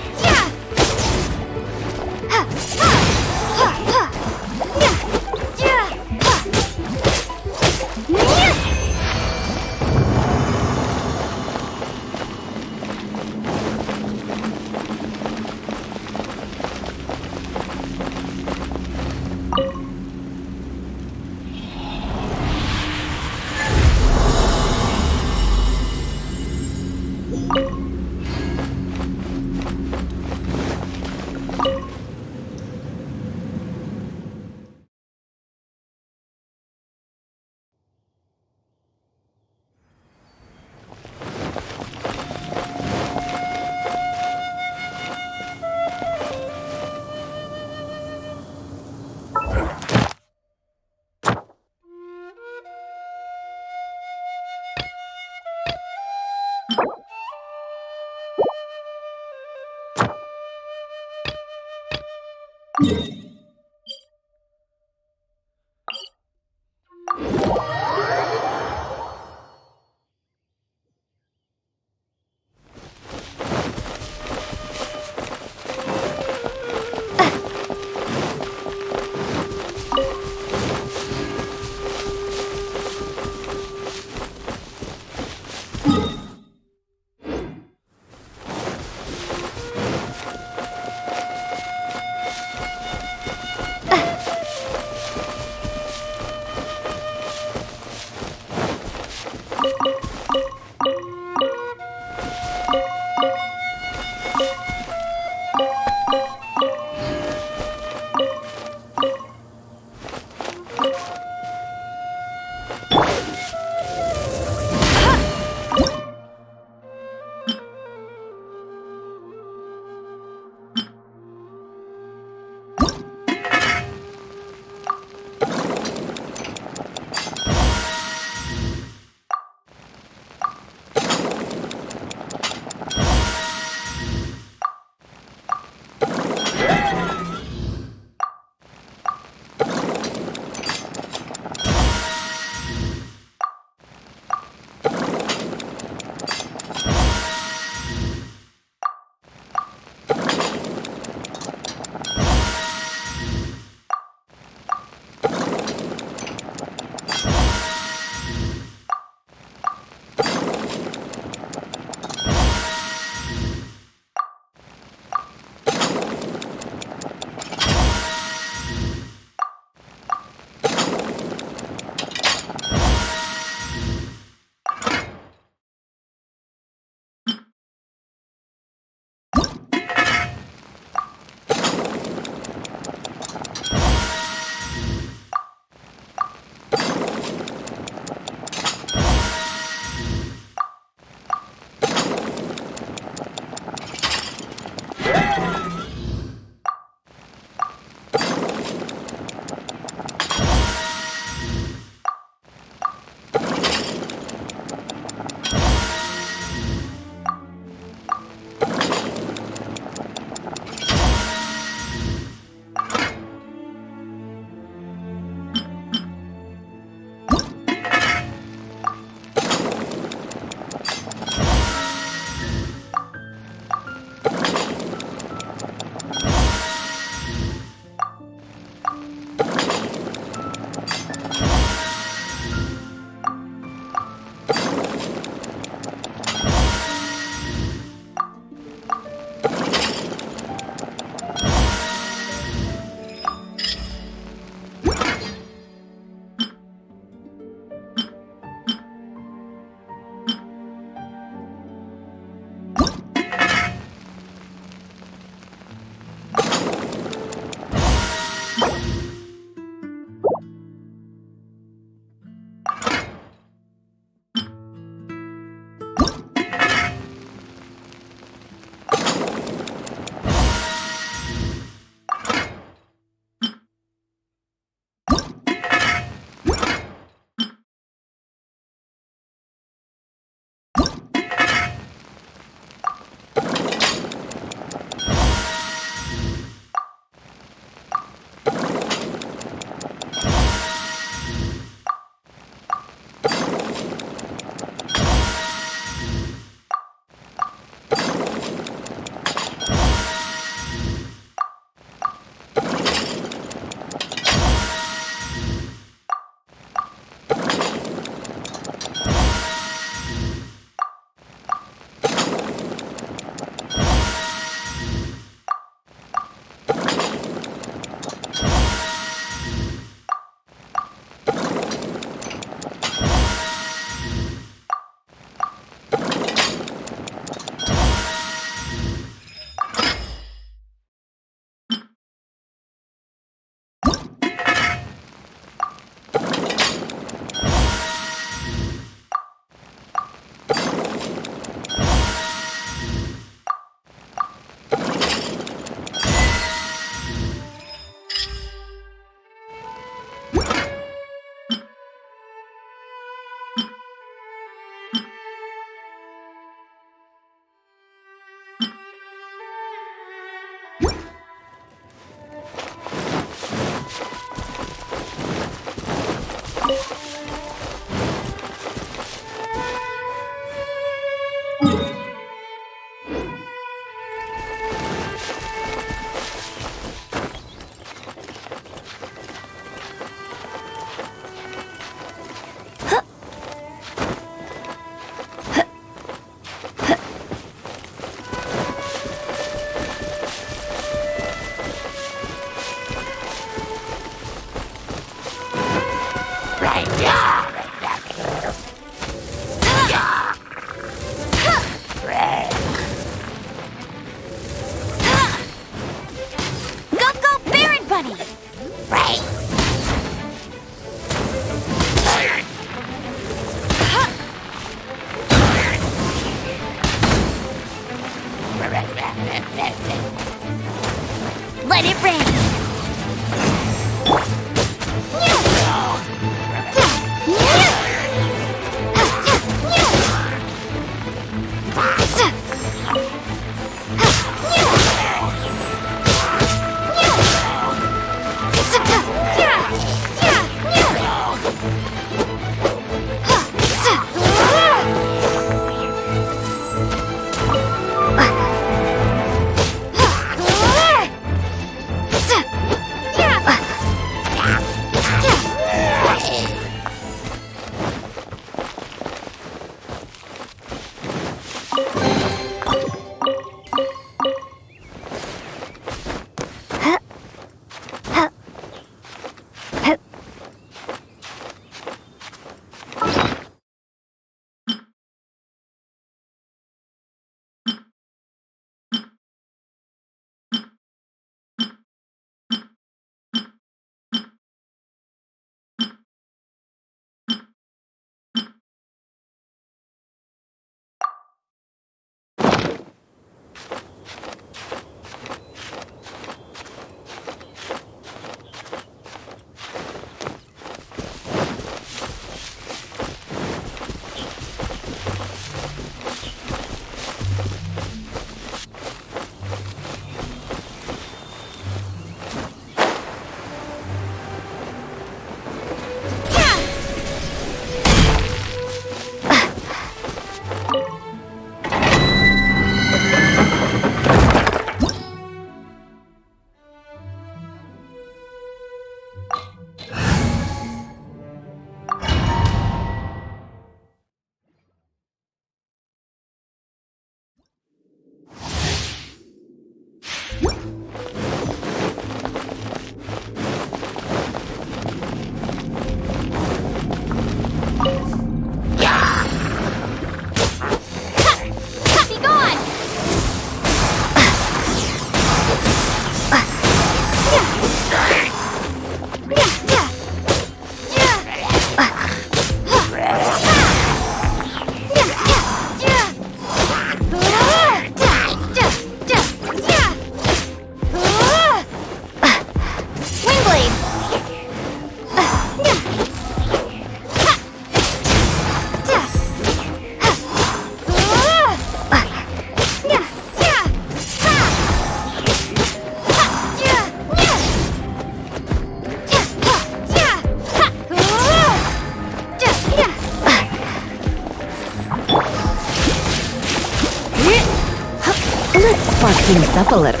Let's spark things up a little.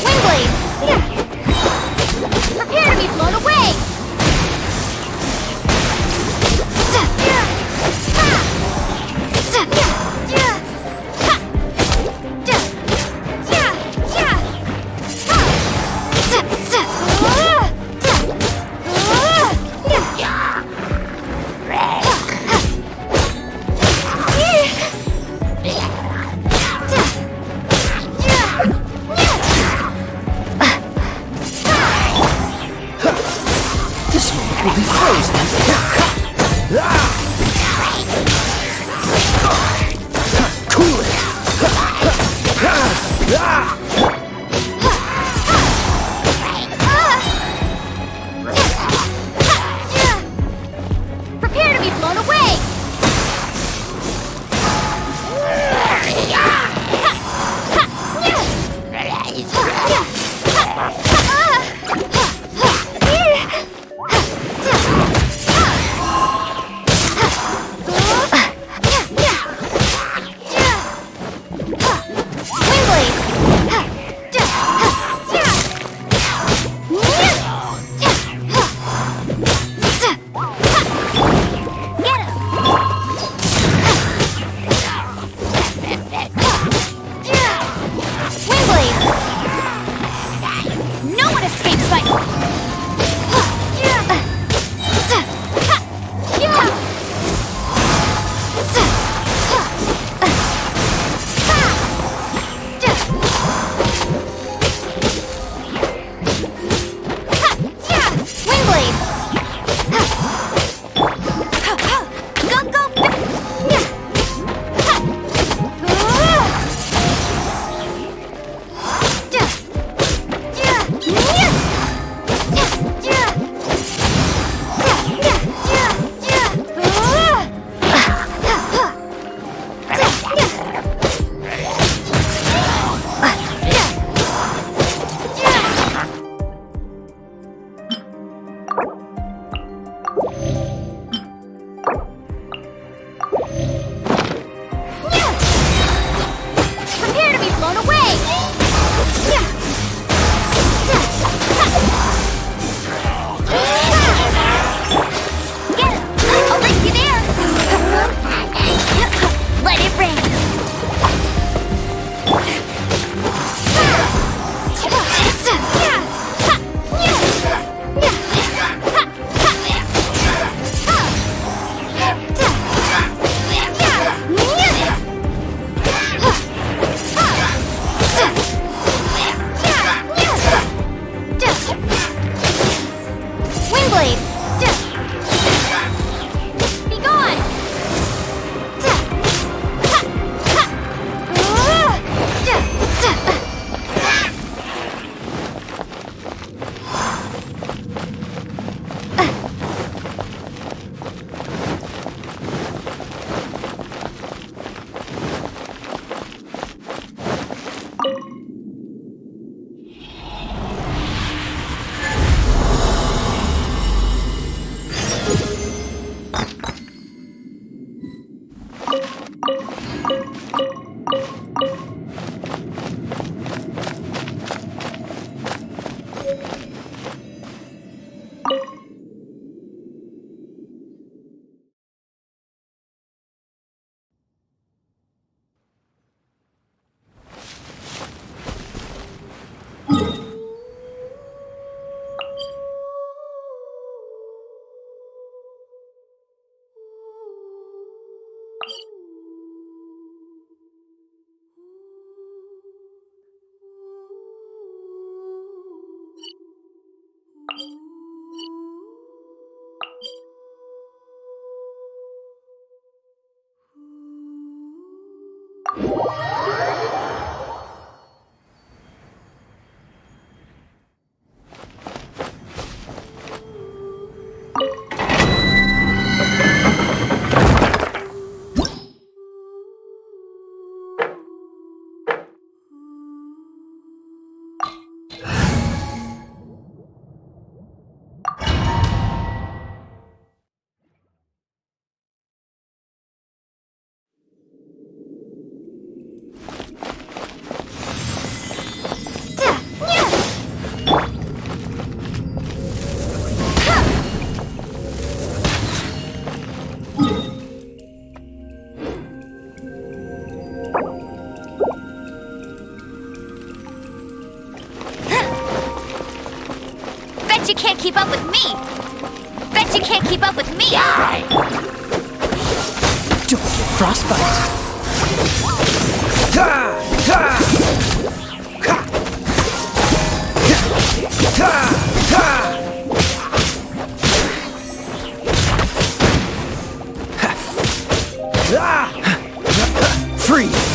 Windblade! Prepare to be blown away! This moment will be frozen. Cool it. Prepare to be blown away! No one escapes by... Prepare to be blown away! Get him! I'll race you there! Let it rain! Windblade! Be gone! you can't keep up with me! Frostbite. Freeze.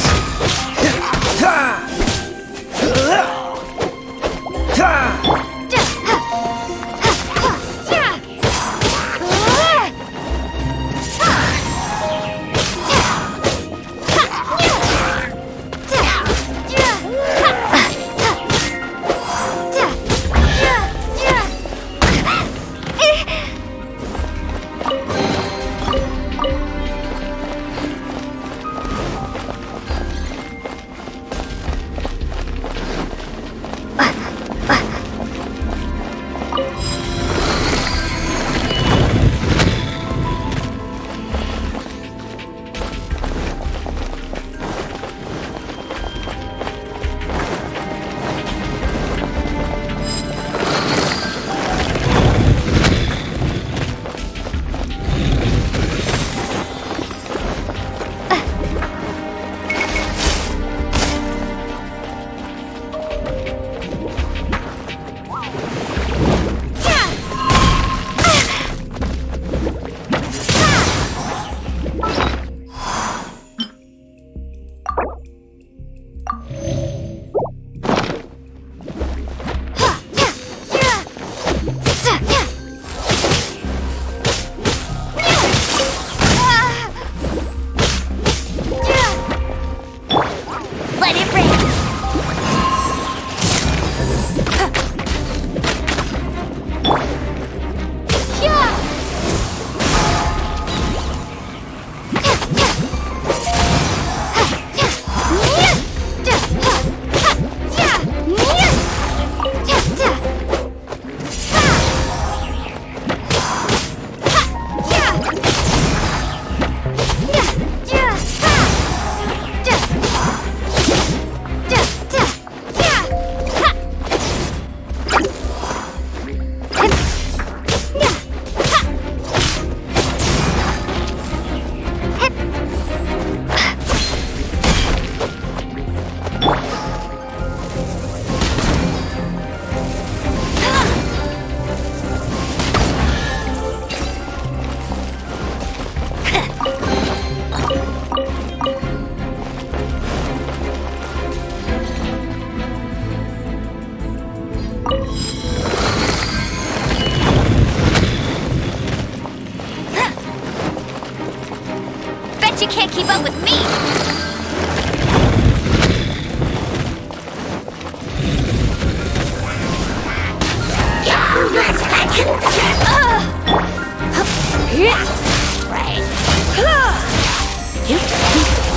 You can't keep up with me!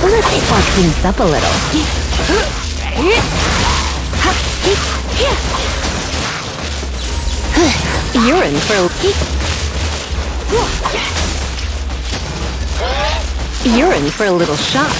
Let's spark things up a little. You're in for a little shock.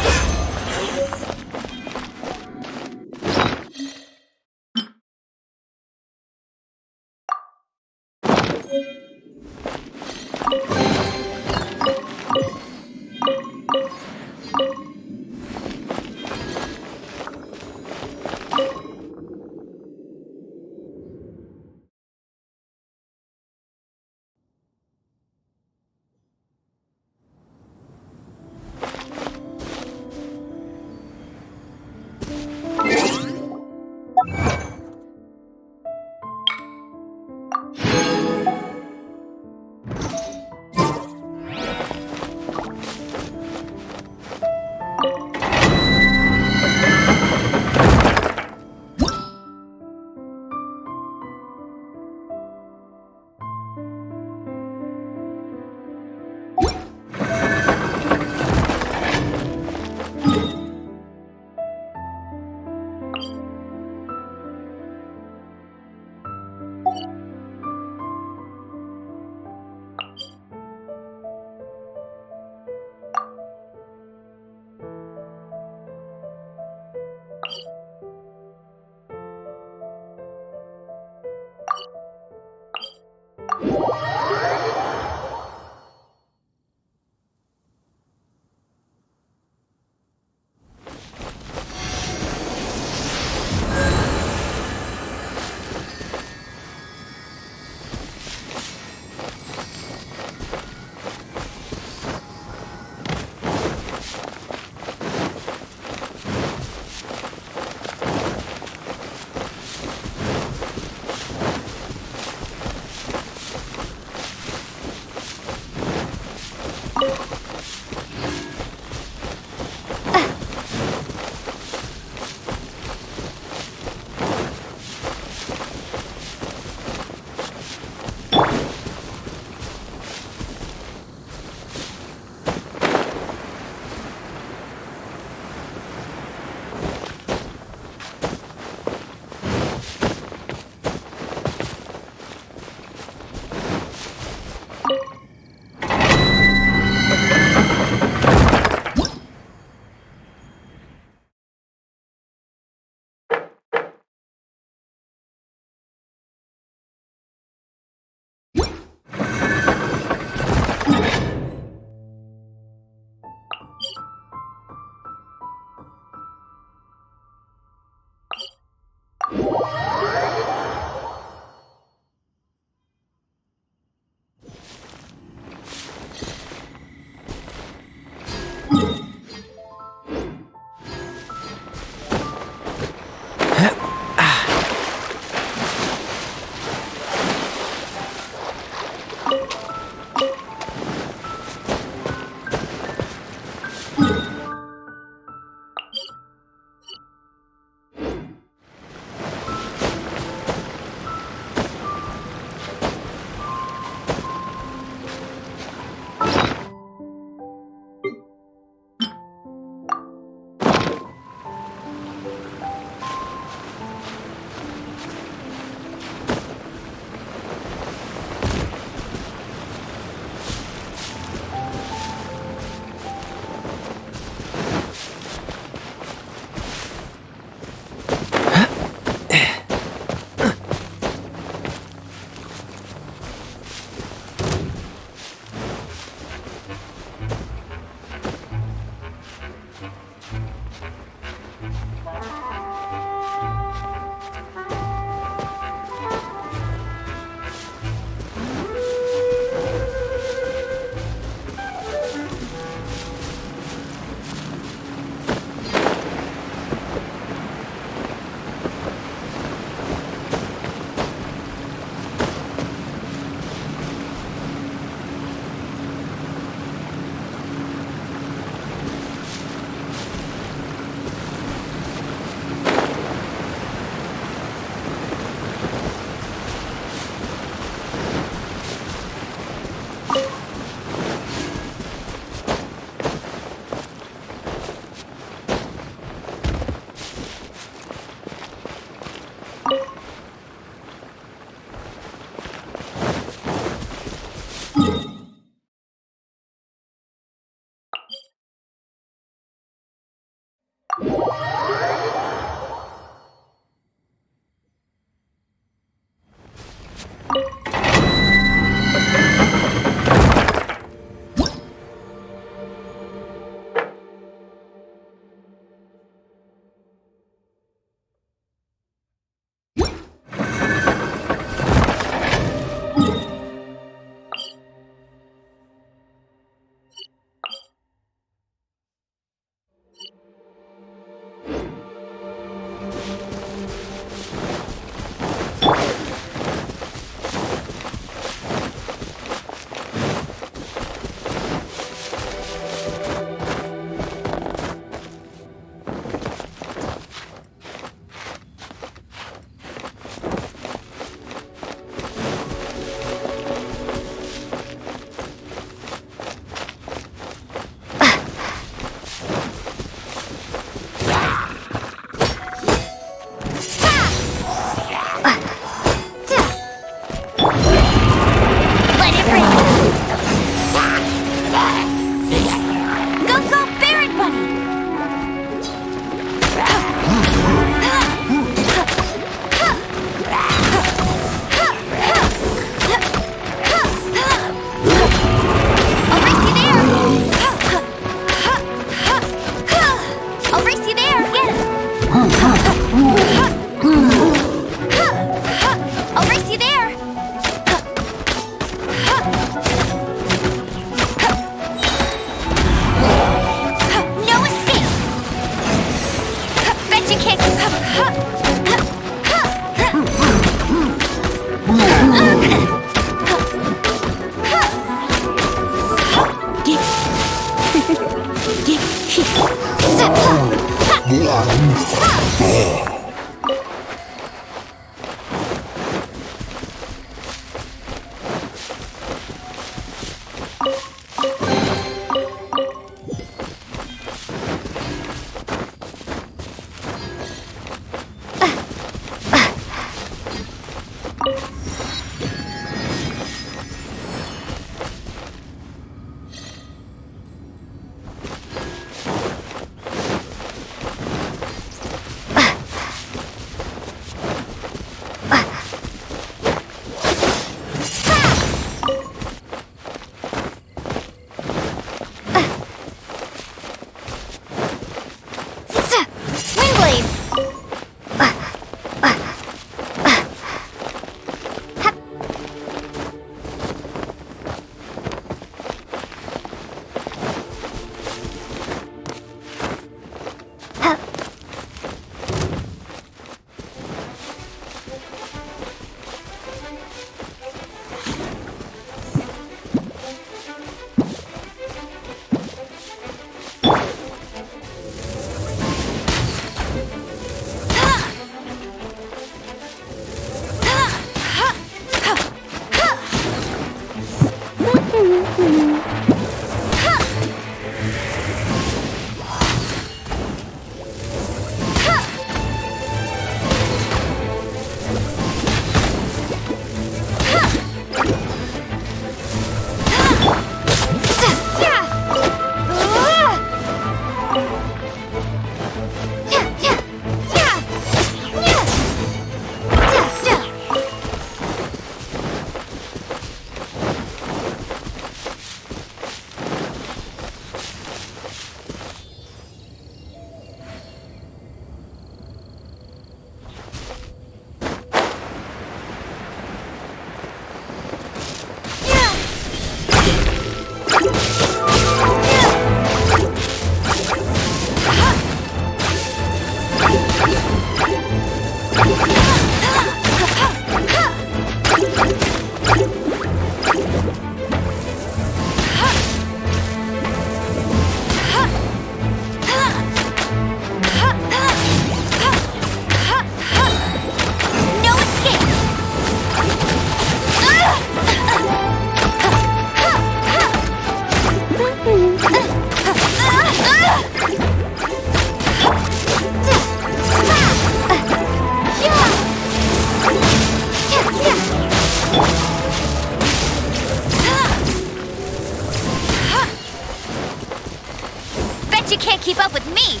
Bet you can't keep up with me!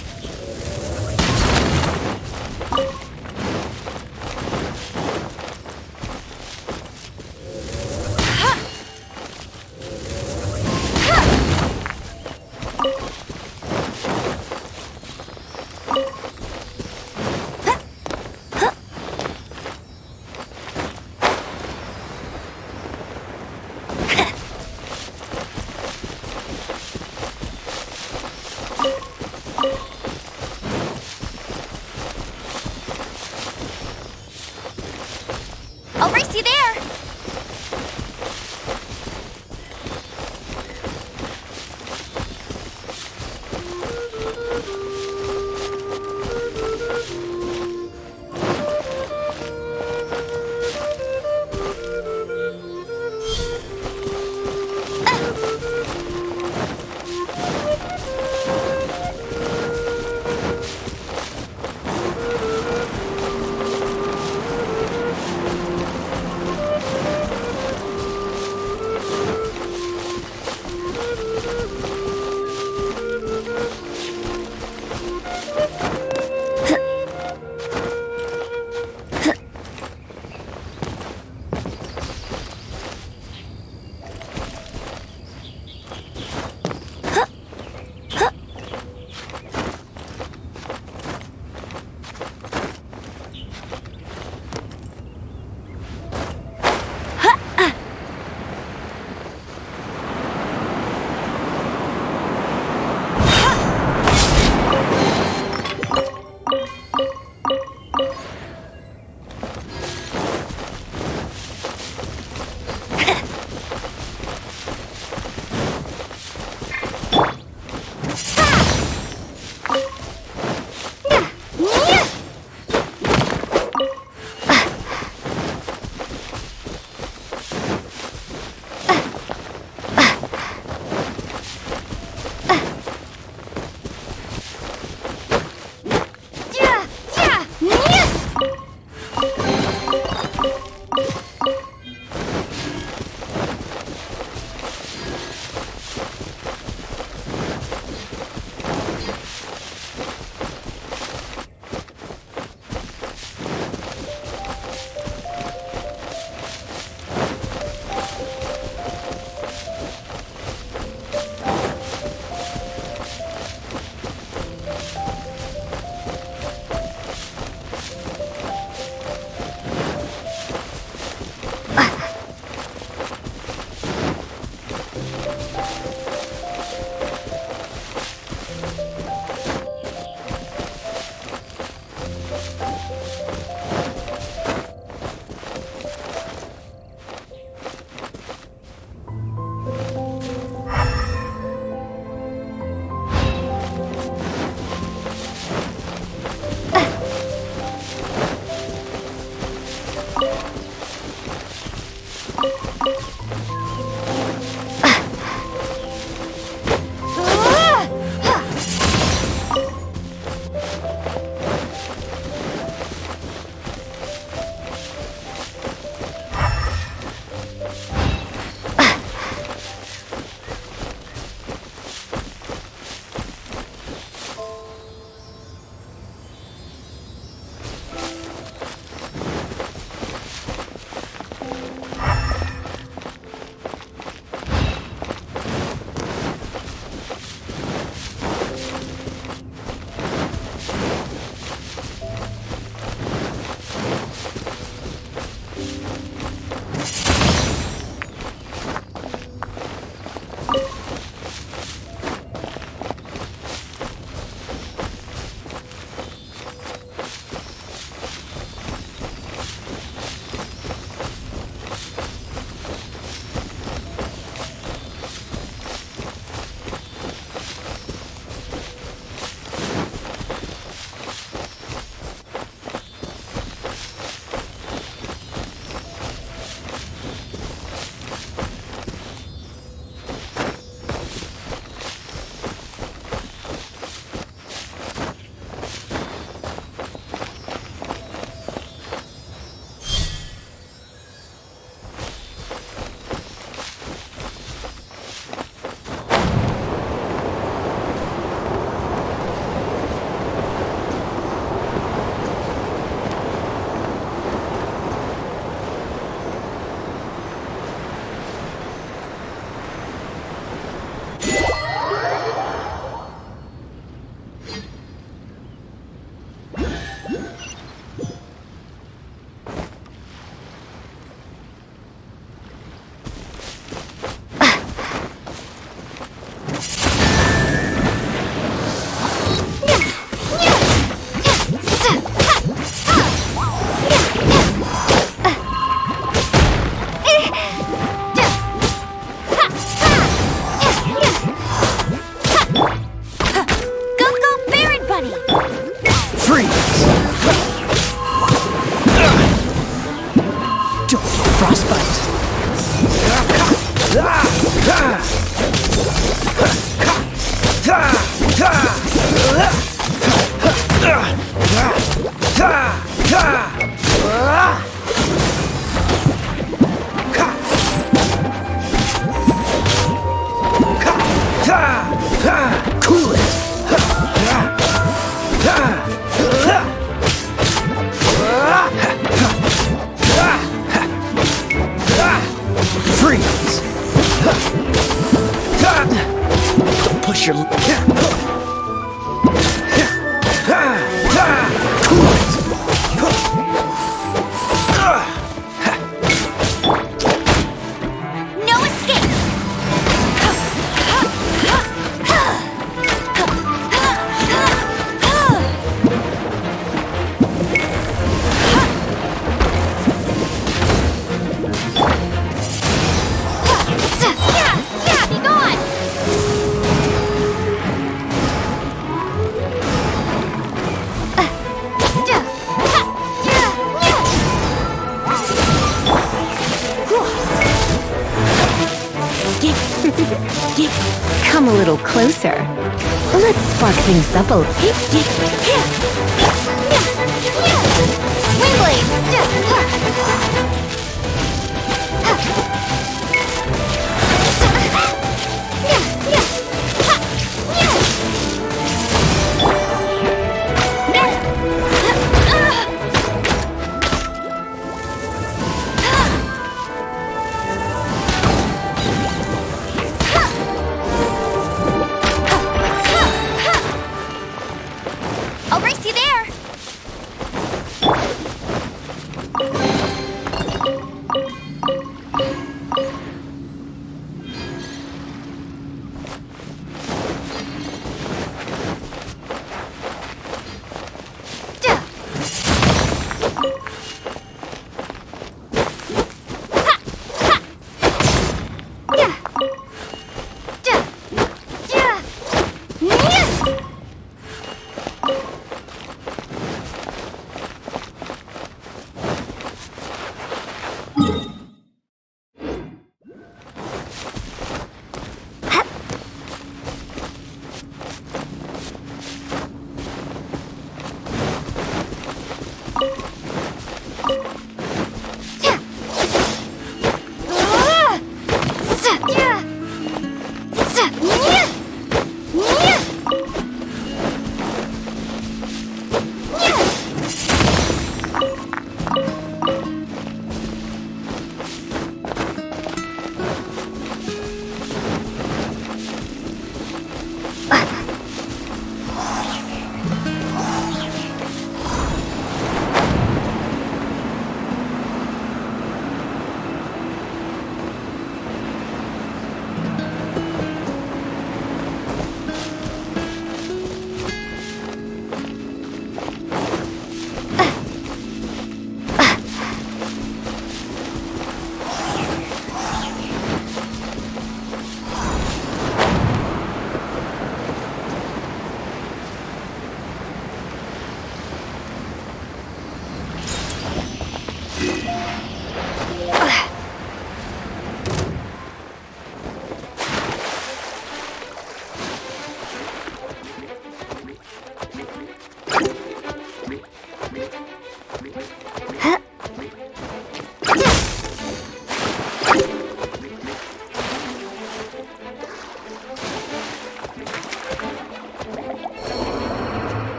little closer. Let's spark things up a little. Swing blade! I'll race you there!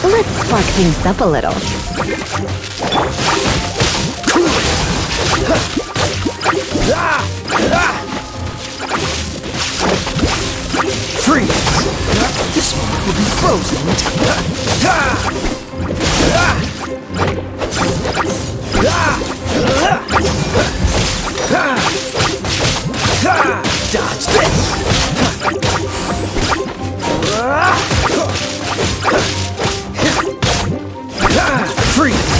Let's spark things up a little. Freeze! This one will be frozen in time. Dodge this! Freeze!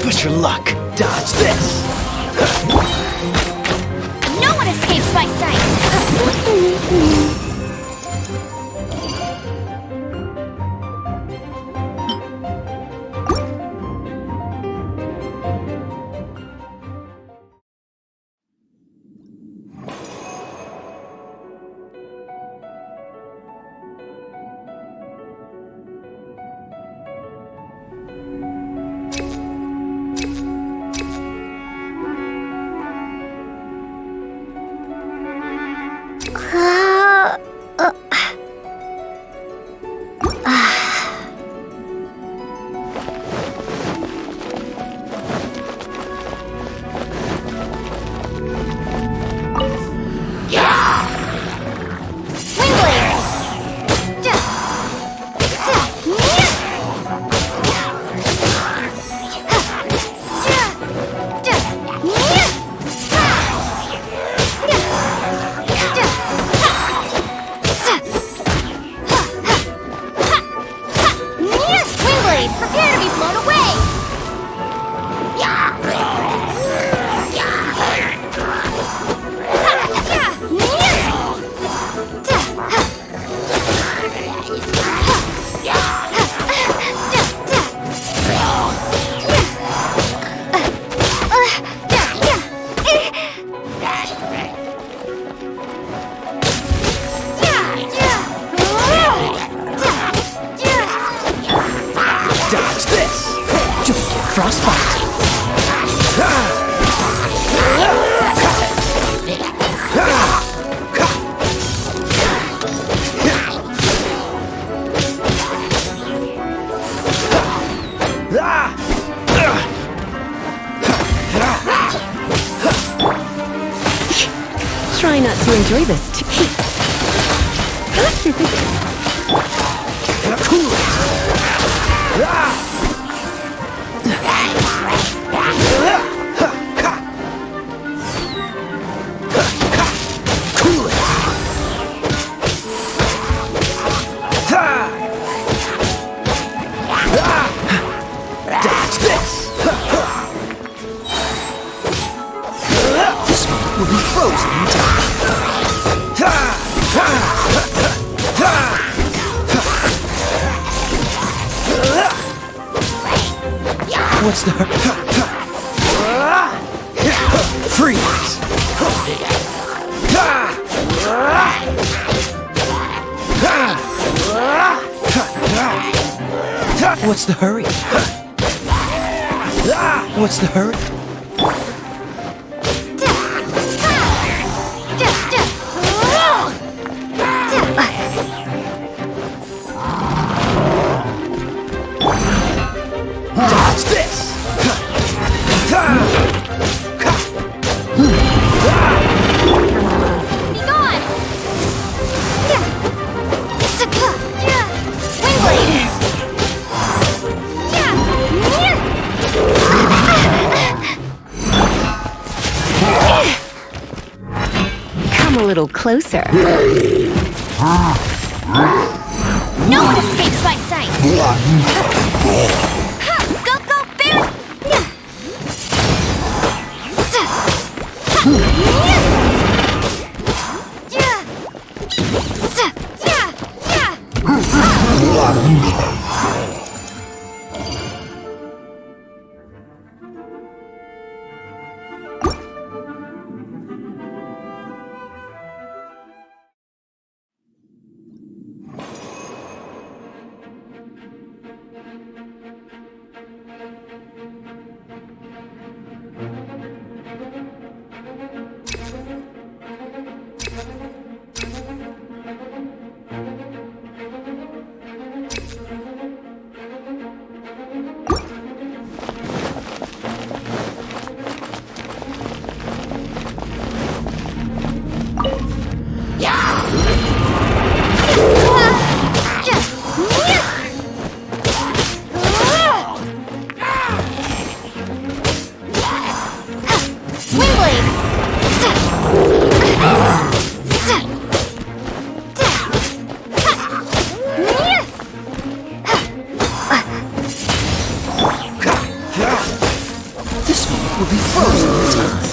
Push your luck. Dodge this. No one escapes my sight! try not to enjoy this too. Dodge this! This one will be frozen in time. What's the freeze? What's the hurry? What's the hurry? Dodge this! Be gone! Windblade! Come a little closer. No one escapes my sight! Go, go, bear! This one will be frozen in time.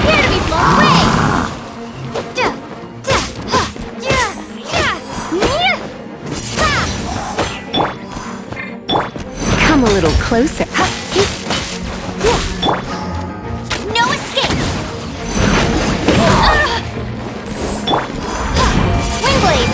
Prepare to be blown away! Come a little closer. No escape! Windblade!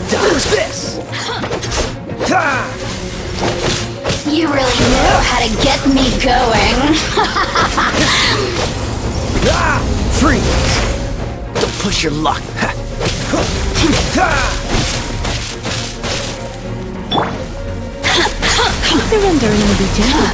Dodge this! You really know how to get me going. Freeze! Don't push your luck. Surrender and will be gentle.